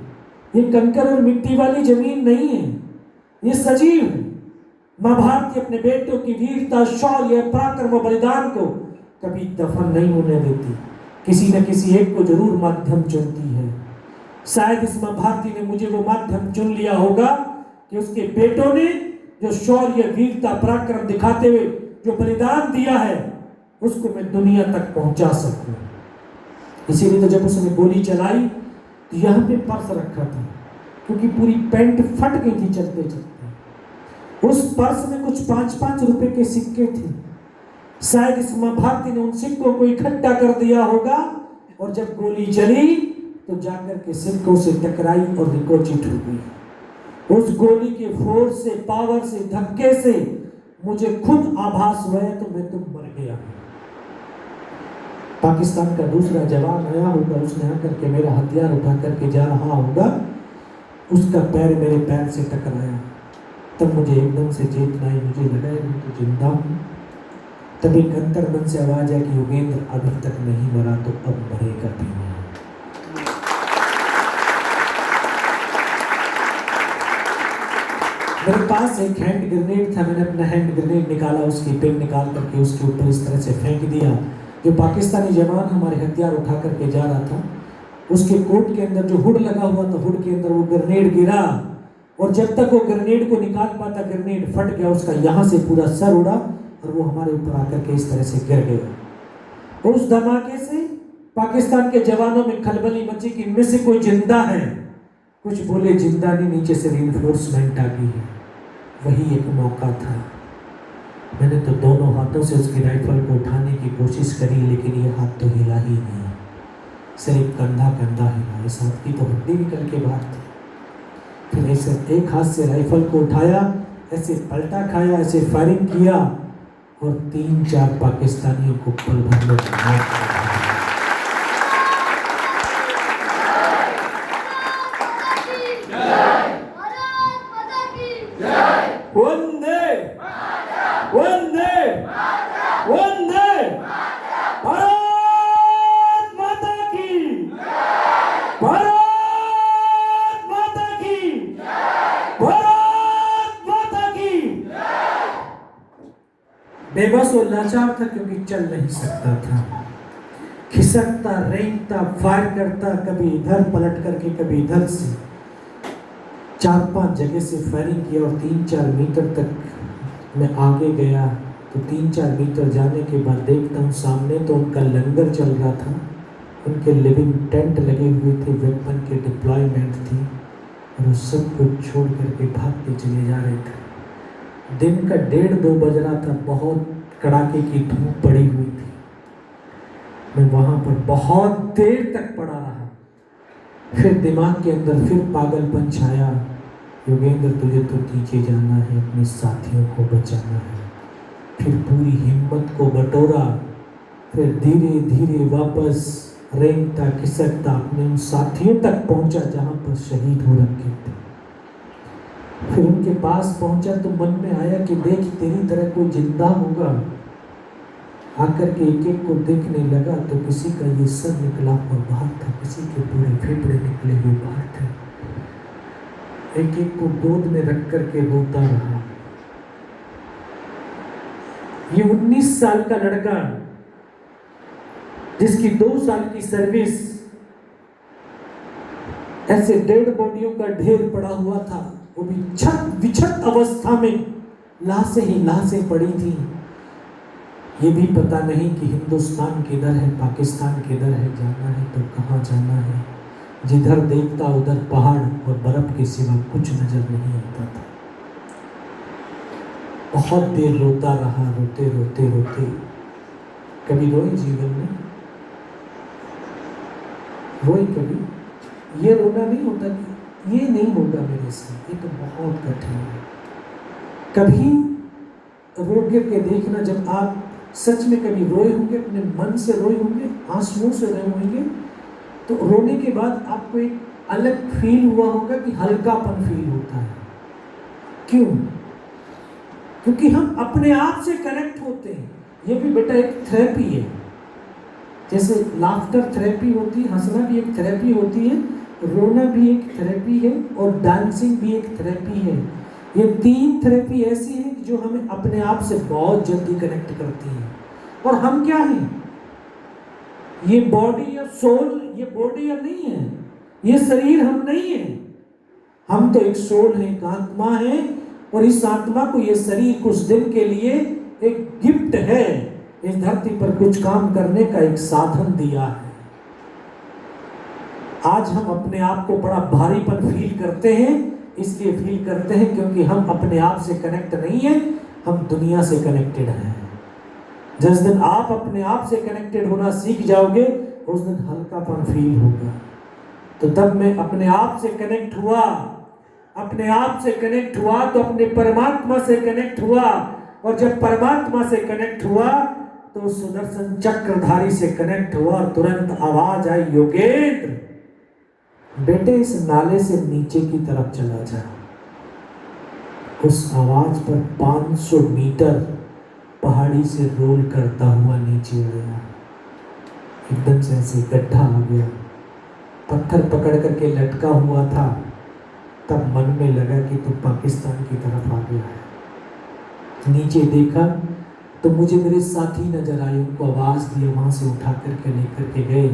ये कंकर और मिट्टी वाली जमीन नहीं है, ये सजीव है। मां भारती अपने बेटों की वीरता, शौर्य, पराक्रम और बलिदान को कभी दफन नहीं होने देती। किसी न किसी एक को जरूर माध्यम चुनती है। शायद इस मां भारती ने मुझे वो माध्यम चुन लिया होगा कि उसके बेटों ने जो शौर्य, वीरता, पराक्रम दिखाते हुए जो बलिदान दिया है, उसको मैं दुनिया तक पहुंचा सकूं। इसीलिए तो जब उसने गोली चलाई तो यहाँ पे पर्स रखा था, क्योंकि पूरी पैंट फट गई थी चलते चलते। उस पर्स में कुछ 5-5 रुपए के सिक्के थे। शायद इस मां भारती ने उन सिक्कों को इकट्ठा कर दिया होगा, और जब गोली चली तो जाकर के सिक्कों से टकराई और रिकॉर्ड हो गई। उस गोली के फोर्स से, पावर से, धक्के से मुझे खुद आभास हुआ है तो मैं तो मर गया। पाकिस्तान का दूसरा जवान आया होगा, उसने आकर के मेरा हथियार उठा करके जा रहा होगा, उसका पैर मेरे पैर से टकराया, तब मुझे एकदम से चेतना आई, मुझे लगा मैं तो जिंदा हूँ। तब एक अंतर मन से आवाज है कि योगेंद्र अभी तक नहीं मरा तो अब मरेगा भी नहीं। मेरे पास एक हैंड ग्रेनेड था, मैंने अपना हैंड ग्रेनेड निकाला, उसकी पिन निकाल करके उसके ऊपर इस तरह से फेंक दिया। जो पाकिस्तानी जवान हमारे हथियार उठा करके जा रहा था, उसके कोट के अंदर जो हुड लगा हुआ था, हुड के अंदर वो ग्रेनेड गिरा, और जब तक वो ग्रेनेड को निकाल पाता ग्रेनेड फट गया, उसका यहाँ से पूरा सर उड़ा और वो हमारे ऊपर आकर के इस तरह से गिर गया। उस धमाके से पाकिस्तान के जवानों में खलबली मची कि इनमें से कोई जिंदा है। कुछ बोले जिंदा नहीं, नीचे से रिइंफोर्समेंट आ गई है। वही एक मौका था। मैंने तो दोनों हाथों से उसकी राइफल को उठाने की कोशिश करी, लेकिन ये हाथ तो हिला ही नहीं, सिर्फ कंधा कंधा हिला। इस हाथ की तो हड्डी निकल के बाहर थी। फिर ऐसे एक हाथ से राइफल को उठाया, ऐसे पलटा खाया, ऐसे फायरिंग किया, और 3-4 पाकिस्तानियों को पल भर में वंदे वंदे वंदे भारत माता की, भारत माता की, भारत माता की। बेबस और लाचार था क्योंकि चल नहीं सकता था, खिसकता, रेंगता, फायर करता, कभी इधर पलट करके कभी इधर से। 4-5 जगह से फायरिंग किया और 3-4 मीटर तक मैं आगे गया। तो 3-4 मीटर जाने के बाद देखता हूँ सामने तो उनका लंगर चल रहा था, उनके लिविंग टेंट लगे हुए थे, वेपन के डिप्लॉयमेंट थी, और वो सब कुछ छोड़ करके भागते चले जा रहे थे। दिन का 1:30-2 बज रहा था, बहुत कड़ाके की धूप पड़ी हुई थी। मैं वहाँ पर बहुत देर तक पड़ा रहा। फिर दिमाग के अंदर फिर पागलपन छाया, योगेंद्र तुझे तो नीचे जाना है, अपने साथियों को बचाना है। फिर पूरी हिम्मत को बटोरा, फिर धीरे धीरे वापस रेंगता खिसकता अपने उन साथियों तक पहुंचा जहां पर शहीद हो रखे थे। फिर उनके पास पहुंचा तो मन में आया कि देख तेरी तरह कोई जिंदा होगा। आकर के एक एक को देखने लगा तो किसी का ये सर निकला हुआ बाहर था, किसी के पूरे फेफड़े निकले हुए बाहर थे। एक एक को गोद में रख करके रोता रहा। ये 19 साल का लड़का जिसकी 2 साल की सर्विस, ऐसे डेड बॉडियों का ढेर पड़ा हुआ था, वो भी छत विछत अवस्था में लाशें ही लाशें पड़ी थी। ये भी पता नहीं कि हिंदुस्तान किधर है, पाकिस्तान किधर है, जाना है तो कहाँ जाना है। जिधर देखता उधर पहाड़ और बर्फ के सिवा कुछ नजर नहीं आता था। बहुत देर रोता रहा, रोते रोते रोते। कभी रोई जीवन में? रोई कभी? ये रोना नहीं होता कि ये नहीं होगा मेरे से, ये तो बहुत कठिन है। कभी रो गिर के देखना, जब आप सच में कभी रोए होंगे, अपने मन से रोए होंगे, आंसुओं से रोए होंगे, तो रोने के बाद आपको एक अलग फील हुआ होगा कि हल्कापन फील होता है। क्यों? क्योंकि हम अपने आप से कनेक्ट होते हैं। ये भी बेटा एक थेरेपी है। जैसे लाफ्टर थेरेपी होती है, हंसना भी एक थेरेपी होती है, रोना भी एक थेरेपी है, और डांसिंग भी एक थेरेपी है। ये 3 थेरेपी ऐसी है कि जो हमें अपने आप से बहुत जल्दी कनेक्ट करती है। और हम क्या हैं? ये बॉडी या सोल, ये बॉडी या नहीं है, ये शरीर हम नहीं है। हम तो एक सोल है, एक आत्मा है, और इस आत्मा को ये शरीर कुछ दिन के लिए एक गिफ्ट है, इस धरती पर कुछ काम करने का एक साधन दिया है। आज हम अपने आप को बड़ा भारीपन फील करते हैं, इसलिए फील करते हैं क्योंकि हम अपने आप से कनेक्ट नहीं है, हम दुनिया से कनेक्टेड हैं। जिस दिन आप अपने आप से कनेक्टेड होना सीख जाओगे, उस दिन हल्कापन फील होगा। तो तब मैं अपने आप से कनेक्ट हुआ, अपने आप से कनेक्ट हुआ तो अपने परमात्मा से कनेक्ट हुआ, और जब परमात्मा से कनेक्ट हुआ तो सुदर्शन चक्रधारी से कनेक्ट हुआ, और तुरंत आवाज आई, योगेंद्र बेटे इस नाले से नीचे की तरफ चला जा। उस आवाज पर 500 मीटर पहाड़ी से रोल करता हुआ नीचे गया। एकदम से ऐसे गड्ढा आ गया, पत्थर पकड़ करके लटका हुआ था। तब मन में लगा कि तू पाकिस्तान की तरफ आ गया है। नीचे देखा तो मुझे मेरे साथी नजर आए, उनको आवाज दी, वहां से उठा करके लेकर के गए।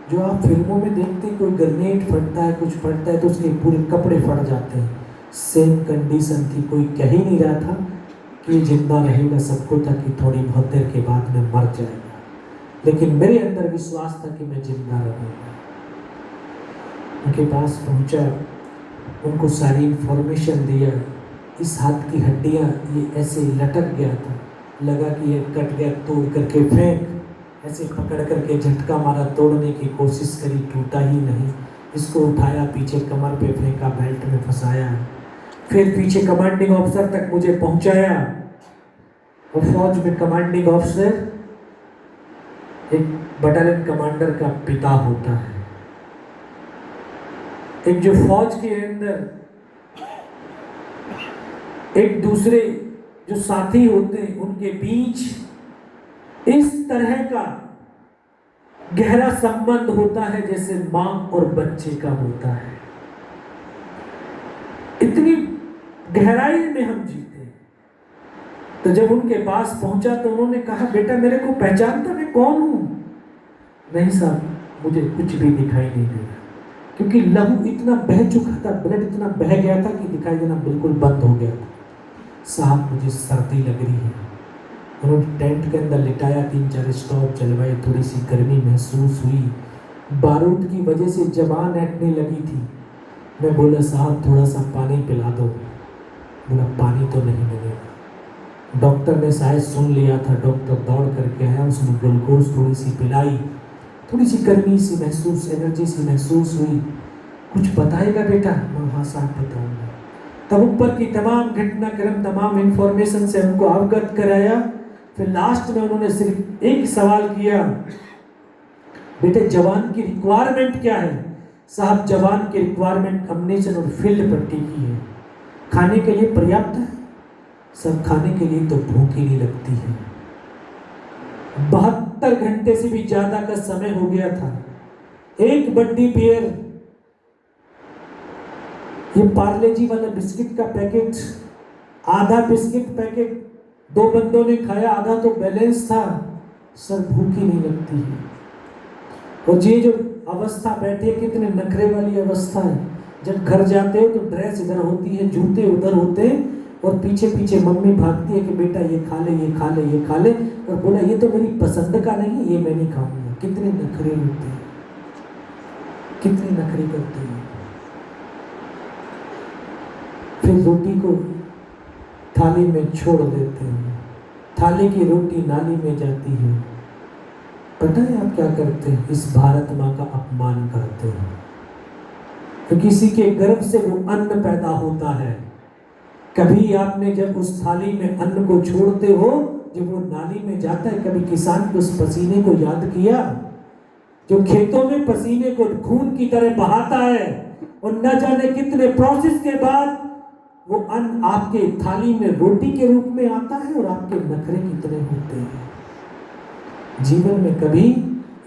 जो आप फिल्मों में देखते हैं, कोई ग्रेनेड फटता है, कुछ फटता है तो उसके पूरे कपड़े फट जाते हैं, सेम कंडीशन थी। कोई कह ही नहीं रहा था कि जिंदा रहेगा, सबको था कि थोड़ी बहुत देर के बाद में मर जाएगा, लेकिन मेरे अंदर विश्वास था कि मैं जिंदा रहूंगा। उनके पास पहुंचा, उनको सारी इंफॉर्मेशन दिया। इस हाथ की हड्डियां ये ऐसे लटक गया था, लगा कि ये कट गया, तोड़ करके फेंक। ऐसे पकड़ करके झटका मारा, तोड़ने की कोशिश करी, टूटा ही नहीं। इसको उठाया, पीछे कमर पे फेंका, बेल्ट में फंसाया, फिर पीछे कमांडिंग ऑफिसर तक मुझे पहुंचाया। और फौज में कमांडिंग ऑफिसर एक बटालियन कमांडर का पिता होता है। एक जो फौज के अंदर एक दूसरे जो साथी होते हैं, उनके बीच इस तरह का गहरा संबंध होता है जैसे मां और बच्चे का होता है। इतनी गहराई में हम जीते। तो जब उनके पास पहुंचा तो उन्होंने कहा, बेटा मेरे को पहचानता मैं कौन हूं? नहीं साहब, मुझे कुछ भी दिखाई नहीं दे रहा, क्योंकि लहू इतना बह चुका था, ब्लड इतना बह गया था कि दिखाई देना बिल्कुल बंद हो गया था। साहब मुझे सर्दी लग रही है। उन्होंने टेंट के अंदर लिटाया, 3-4 स्टॉप चलवाए, थोड़ी सी गर्मी महसूस हुई, बारूद की वजह से जबान ऐंठने लगी थी। मैं बोला, साहब थोड़ा सा पानी पिला दो। बोला, पानी तो नहीं मिलेगा। डॉक्टर ने शायद सुन लिया था, डॉक्टर दौड़ करके आया, उसने ग्लूकोज थोड़ी सी पिलाई, थोड़ी सी गर्मी सी महसूस, एनर्जी सी महसूस हुई। कुछ बताएगा बेटा? मैं हाँ साहब बताऊंगा। तब ऊपर की तमाम घटनाक्रम, तमाम इंफॉर्मेशन से हमको अवगत कराया। फिर लास्ट में उन्होंने सिर्फ एक सवाल किया, बेटे जवान की रिक्वायरमेंट क्या है? साहब जवान की रिक्वायरमेंट अम्नेशन और फील्ड पट्टी की है। खाने के लिए पर्याप्त है? सब खाने के लिए तो भूख ही नहीं लगती है। 72 घंटे से भी ज्यादा का समय हो गया था। एक बड्डी बियर, ये पार्ले जी वाला बिस्किट का पैकेट, आधा बिस्किट पैकेट 2 बंदों ने खाया, आधा तो बैलेंस था। सर भूख ही नहीं लगती है। और ये जो अवस्था बैठे, कितने नखरे वाली अवस्था है। जब घर जाते हो तो ड्रेस इधर होती है, जूते उधर होते हैं, और पीछे पीछे मम्मी भागती है कि बेटा ये खा ले, ये खा ले, ये खा ले। और बोला, ये तो मेरी पसंद का नहीं, ये मैं नहीं खाऊंगा। कितने नखरे होते हैं, कितने नखरे करते हैं। फिर रोटी को थाली में छोड़ देते हैं, थाली की रोटी नाली में जाती है। पता है आप क्या करते हैं? इस भारत माँ का अपमान करते हैं। तो किसी के गर्भ से वो अन्न पैदा होता है। कभी आपने जब उस थाली में अन्न को छोड़ते हो, जब वो नाली में जाता है, कभी किसान के उस पसीने को याद किया? जो खेतों में पसीने को खून की तरह बहाता है, और न जाने कितने प्रोसेस के बाद वो अन्न आपके थाली में रोटी के रूप में आता है, और आपके नखरे कितने होते हैं। जीवन में कभी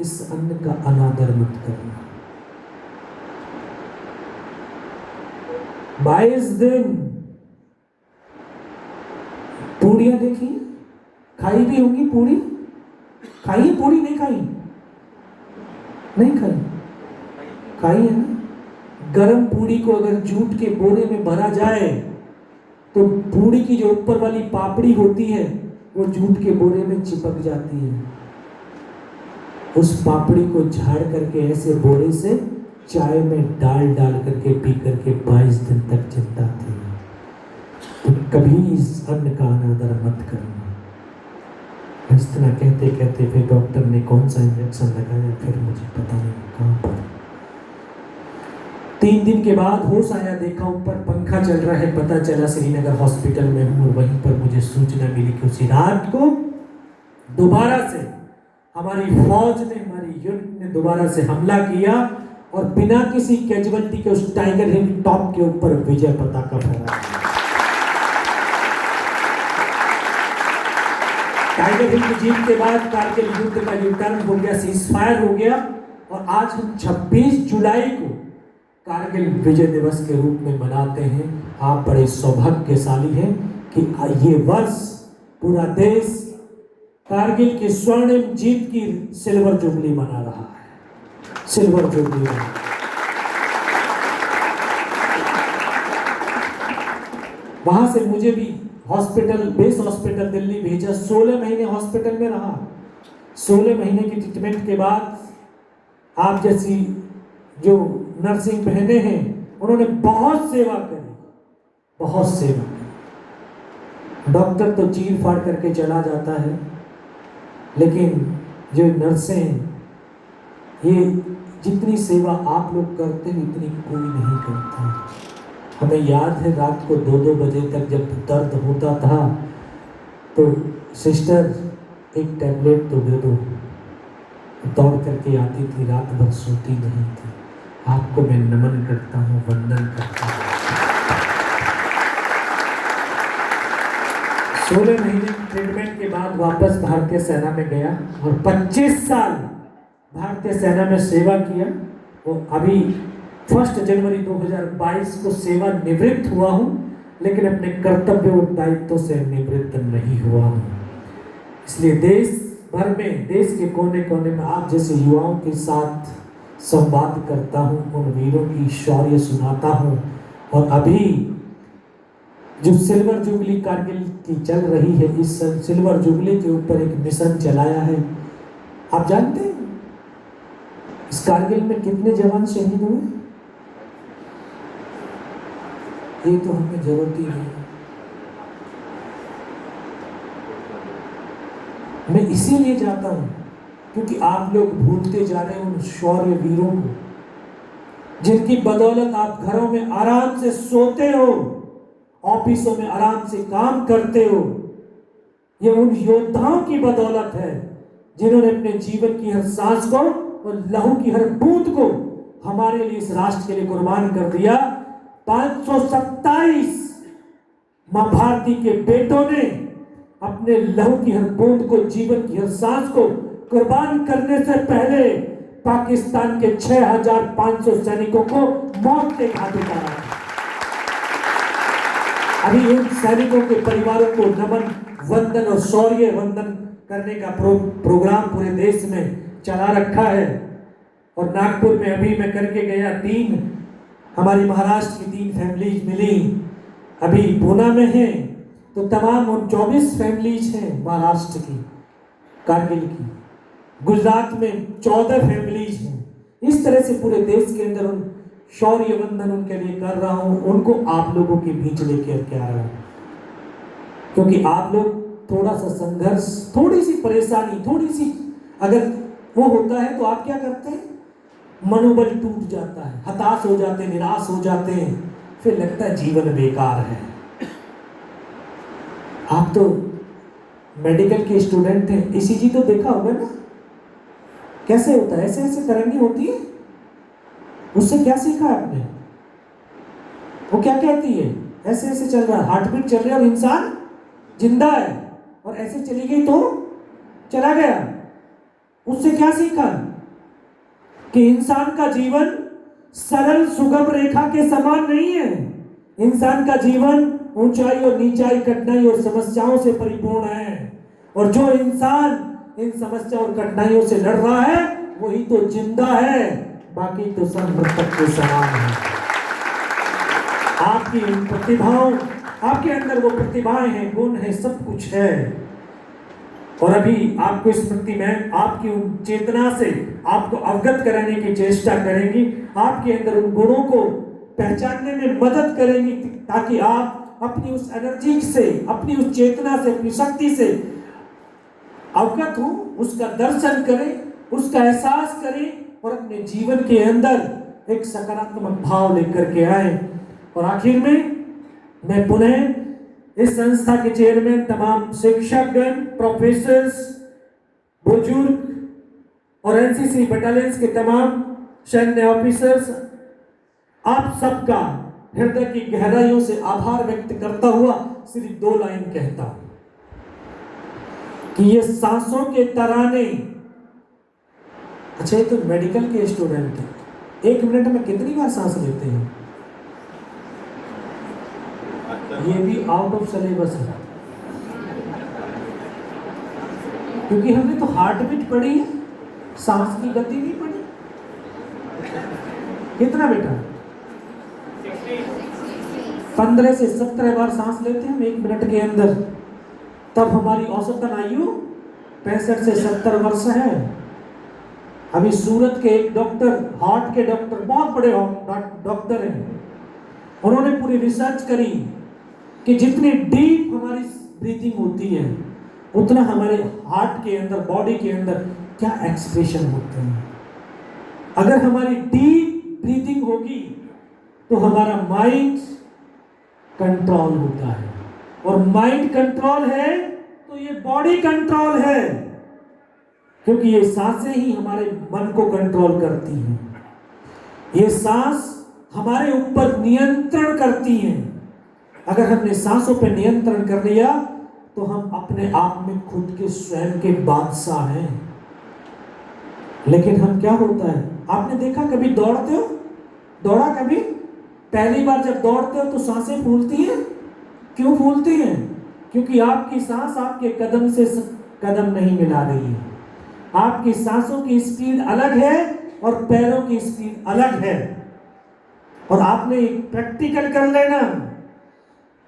इस अन्न का अनादर मत करना। 22 दिन पूड़ियाँ देखी, खाई भी होगी पूड़ी, खाई है पूड़ी, नहीं खाई? नहीं खाई, खाई है ना। गरम पूड़ी को अगर जूट के बोरे में भरा जाए तो पूड़ी की जो ऊपर वाली पापड़ी होती है वो जूट के बोरे में चिपक जाती है। उस पापड़ी को झाड़ करके ऐसे बोरे से चाय में डाल डाल करके पी करके 22 दिन तक जिंदा थी। तो कभी इस अन्न का अनादर मत करना। इस तरह कहते कहते फिर डॉक्टर ने कौन सा इंजेक्शन लगाया, फिर मुझे पता नहीं कहाँ पर। 3 दिन के बाद होश आया, देखा ऊपर पंखा चल रहा है, पता चला श्रीनगर हॉस्पिटल में हूँ। और वहीं पर मुझे सूचना मिली कि उसी रात को दोबारा से हमारी फौज ने, हमारी यूनिट ने दोबारा से हमला किया और बिना किसी कैजुअलिटी के उस टाइगर हिल टॉप के ऊपर विजय पताका फहराया। टाइगर हिल की जीत के बाद कारगिल युद्ध का यूटर्न हो गया, सीजफायर हो गया और आज हम 26 जुलाई को कारगिल विजय दिवस के रूप में मनाते हैं। आप बड़े सौभाग्यशाली हैं कि ये वर्ष पूरा देश कारगिल की स्वर्णिम जीत की सिल्वर जुबली मना रहा है। सिल्वर जुबली वहां से मुझे भी हॉस्पिटल, बेस हॉस्पिटल दिल्ली भेजा। 16 महीने हॉस्पिटल में रहा। 16 महीने की ट्रीटमेंट के बाद आप जैसी जो नर्सिंग बहनें हैं उन्होंने बहुत सेवा करी, बहुत सेवा करी। डॉक्टर तो चीर फाड़ करके चला जाता है, लेकिन जो नर्सें, ये जितनी सेवा आप लोग करते हैं इतनी कोई नहीं करता। हमें याद है रात को 2-2 बजे तक जब दर्द होता था तो सिस्टर एक टैबलेट तो दे दो, दौड़ करके आती थी, रात भर सोती नहीं थी। आपको मैं नमन करता हूँ, वंदन करता हूँ। 16 महीने ट्रीटमेंट के बाद वापस भारतीय सेना में गया और 25 साल भारतीय सेना में सेवा किया। वो अभी 1 जनवरी 2022 को सेवा निवृत्त हुआ हूँ, लेकिन अपने कर्तव्य और दायित्व से निवृत्त नहीं हुआ हूँ। इसलिए देश भर में, देश के कोने कोने में आप जैसे युवाओं के साथ संवाद करता हूँ, उन वीरों की शौर्य सुनाता हूँ। और अभी जो सिल्वर जुबली कारगिल की चल रही है, इस सिल्वर जुबली के ऊपर एक मिशन चलाया है। आप जानते हैं इस कारगिल में कितने जवान शहीद हुए? ये तो हमें जरूरत ही नहीं। मैं इसीलिए जाता हूं क्योंकि आप लोग भूलते जा रहे हैं उन शौर्य वीरों को, जिनकी बदौलत आप घरों में आराम से सोते हो, ऑफिसों में आराम से काम करते हो। ये उन योद्धाओं की बदौलत है जिन्होंने अपने जीवन की हर सांस को और लहू की हर बूंद को हमारे लिए, इस राष्ट्र के लिए कुर्बान कर दिया। 527 मां भारती के बेटों ने अपने लहू की हर बूंद को, जीवन की हर सांस को कुर्बान करने से पहले पाकिस्तान के 6500 सैनिकों को मौत के घाट उतारा। अभी उन सैनिकों के परिवारों को नमन, वंदन और शौर्य वंदन करने का प्रोग्राम पूरे देश में चला रखा है। और नागपुर में अभी मैं करके गया, 3 हमारी महाराष्ट्र की 3 फैमिलीज मिली। अभी पूना में है तो तमाम उन 24 फैमिलीज हैं महाराष्ट्र की, कारगिल की। गुजरात में 14 फैमिलीज हैं। इस तरह से पूरे देश के अंदर उन शौर्य वंदन उनके लिए कर रहा हूं, उनको आप लोगों के बीच लेकर के आ रहा हूं। क्योंकि आप लोग थोड़ा सा संघर्ष, थोड़ी सी परेशानी, थोड़ी सी अगर वो होता है तो आप क्या करते हैं? मनोबल टूट जाता है, हताश हो जाते हैं, निराश हो जाते हैं, फिर लगता है जीवन बेकार है। आप तो मेडिकल के स्टूडेंट हैं, ईसीजी तो देखा होगा ना, कैसे होता है? ऐसे ऐसे तरंगी होती है। उससे क्या सीखा आपने? वो क्या कहती है? ऐसे ऐसे चल रहा है, हार्ट बीट चल रहा है और इंसान जिंदा है, और ऐसे चली गई तो चला गया। उससे क्या सीखा? कि इंसान का जीवन सरल सुगम रेखा के समान नहीं है। इंसान का जीवन ऊंचाई और नीचाई, कठिनाई और समस्याओं से परिपूर्ण है। और जो इंसान इन समस्याओं और कठिनाइयों से लड़ रहा है वही तो जिंदा है, बाकी तो सब मृतक के समान है। आपकी इन प्रतिभाओं, आपके अंदर वो प्रतिभाएं हैं, गुण है, सब कुछ है। और अभी आपको स्मृति में आपकी उन चेतना से आपको अवगत कराने की चेष्टा करेंगी, आपके अंदर उन गुणों को पहचानने में मदद करेंगी, ताकि आप अपनी उस एनर्जी से, अपनी उस चेतना से, अपनी शक्ति से अवगत हो, उसका दर्शन करें, उसका एहसास करें और अपने जीवन के अंदर एक सकारात्मक भाव लेकर के आए। और आखिर में मैं पुनः इस संस्था के चेयरमैन, तमाम शिक्षकगण, प्रोफेसर्स, बुजुर्ग और एनसीसी बटालियंस के तमाम सैन्य ऑफिसर्स, आप सबका हृदय की गहराइयों से आभार व्यक्त करता हुआ सिर्फ 2 लाइन कहता हूं कि ये सांसों के तराने। अच्छा, ये तो मेडिकल के स्टूडेंट हैं, 1 मिनट में कितनी बार सांस लेते हैं? ये भी आउट ऑफ सिलेबस है, क्योंकि हमने तो हार्ट बीट पढ़ी है, सांस की गति नहीं पढ़ी। कितना बेटा? 15 से 17 बार सांस लेते हैं हम 1 मिनट के अंदर। तब हमारी औसतन आयु 65 से 70 वर्ष है। अभी सूरत के एक डॉक्टर, हार्ट के डॉक्टर, बहुत बड़े डॉक्टर हैं, उन्होंने पूरी रिसर्च करी कि जितनी डीप हमारी ब्रीथिंग होती है उतना हमारे हार्ट के अंदर, बॉडी के अंदर क्या एक्सप्रेशन होते हैं। अगर हमारी डीप ब्रीथिंग होगी तो हमारा माइंड कंट्रोल होता है, और माइंड कंट्रोल है तो ये बॉडी कंट्रोल है, क्योंकि ये सांसें ही हमारे मन को कंट्रोल करती हैं। ये सांस हमारे ऊपर नियंत्रण करती हैं। अगर हमने सांसों पर नियंत्रण कर लिया तो हम अपने आप में खुद के स्वयं के बादशाह हैं। लेकिन हम, क्या होता है, आपने देखा कभी दौड़ते हो, दौड़ा कभी? पहली बार जब दौड़ते हो तो सांसें फूलती हैं। क्यों फूलती हैं? क्योंकि आपकी सांस आपके कदम से कदम नहीं मिला रही है। आपकी सांसों की स्पीड अलग है और पैरों की स्पीड अलग है। और आपने प्रैक्टिकल कर लेना,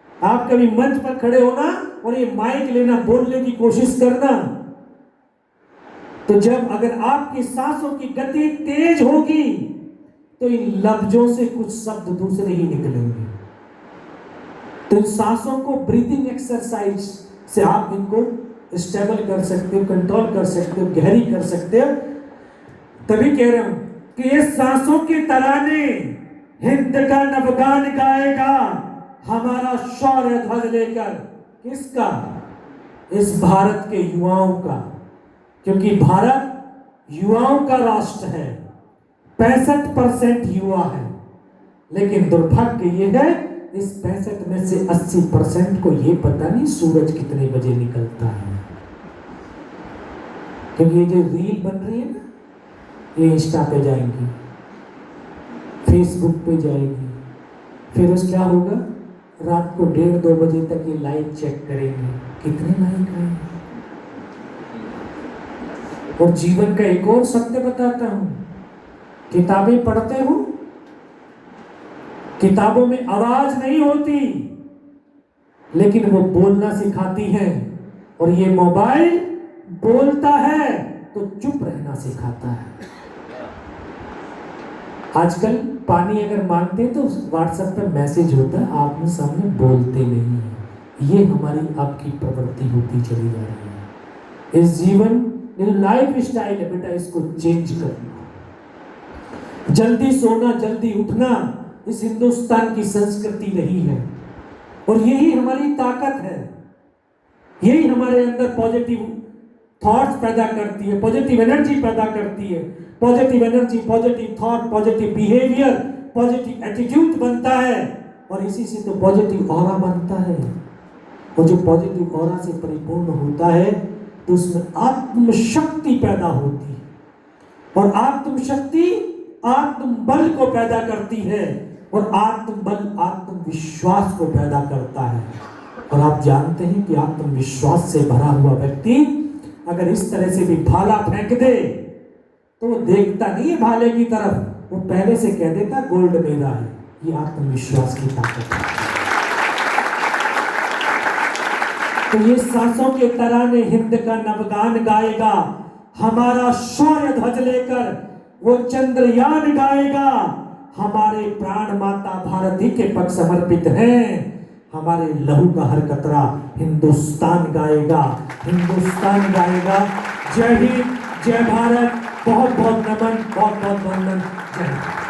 आप कभी मंच पर खड़े होना और ये माइक लेना, बोलने की कोशिश करना, तो जब अगर आपकी सांसों की गति तेज होगी तो इन लफ्जों से कुछ शब्द दूसरे ही निकलेंगे। तो इन सांसों को ब्रीथिंग एक्सरसाइज से आप इनको स्टेबल कर सकते हो, कंट्रोल कर सकते हो, गहरी कर सकते हो। तभी कह रहा हूं कि ये सांसों के तराने हिंद का नवगान गाएगा हमारा शौर्य ध्वज लेकर। किसका? इस भारत के युवाओं का, क्योंकि भारत युवाओं का राष्ट्र है। 65% युवा है, लेकिन दुर्भाग्य ये है इस 65 में से 80% को ये पता नहीं सूरज कितने बजे निकलता है। क्योंकि ये जो रील बन रही है ना, ये इंस्टा पे जाएंगी, फेसबुक पे जाएगी, फिर उस क्या होगा, रात को 1:30-2 बजे तक ये लाइक चेक करेंगे, कितने लाइक आए। और जीवन का एक और सत्य बताता हूं, किताबें पढ़ते हो, किताबों में आवाज नहीं होती, लेकिन वो बोलना सिखाती हैं। और ये मोबाइल बोलता है तो चुप रहना सिखाता है। आजकल पानी अगर मांगते हैं तो व्हाट्सएप पे मैसेज होता है, आपने सामने बोलते नहीं है। ये हमारी आपकी प्रवृत्ति होती चली जा रही है। इस जीवन, ये लाइफ स्टाइल है बेटा, इसको चेंज करना। जल्दी सोना, जल्दी उठना इस हिंदुस्तान की संस्कृति नहीं है, और यही हमारी ताकत है। यही हमारे अंदर पॉजिटिव थॉट्स पैदा करती है, पॉजिटिव एनर्जी पैदा करती है। Positive energy, positive thought, positive behaviour, positive attitude बनता है, और इसी से तो पॉजिटिव ऑरा बनता है। और जो पॉजिटिव ऑरा से परिपूर्ण होता है तो उसमें आत्मशक्ति पैदा होती है, और आत्मशक्ति आत्मबल को पैदा करती है, और आत्मबल आत्मविश्वास को पैदा करता है। और आप जानते हैं कि आत्मविश्वास से भरा हुआ व्यक्ति अगर इस तरह से भी भाला फेंक दे तो वो देखता नहीं है भाले की तरफ, वो पहले से कह देता गोल्ड मेरा है। ये आत्मविश्वास की ताकत है। तो ये सांसों के तराने हिंद का नवगान गाएगा, हमारा शौर्य ध्वज लेकर वो चंद्रयान गाएगा। हमारे प्राण माता भारती के पग समर्पित हैं, हमारे लहू का हर कतरा हिंदुस्तान गाएगा, हिंदुस्तान गाएगा। जय हिंद, जय भारत, बहुत बहुत नमन, बहुत बहुत वंदन, जय हिंद।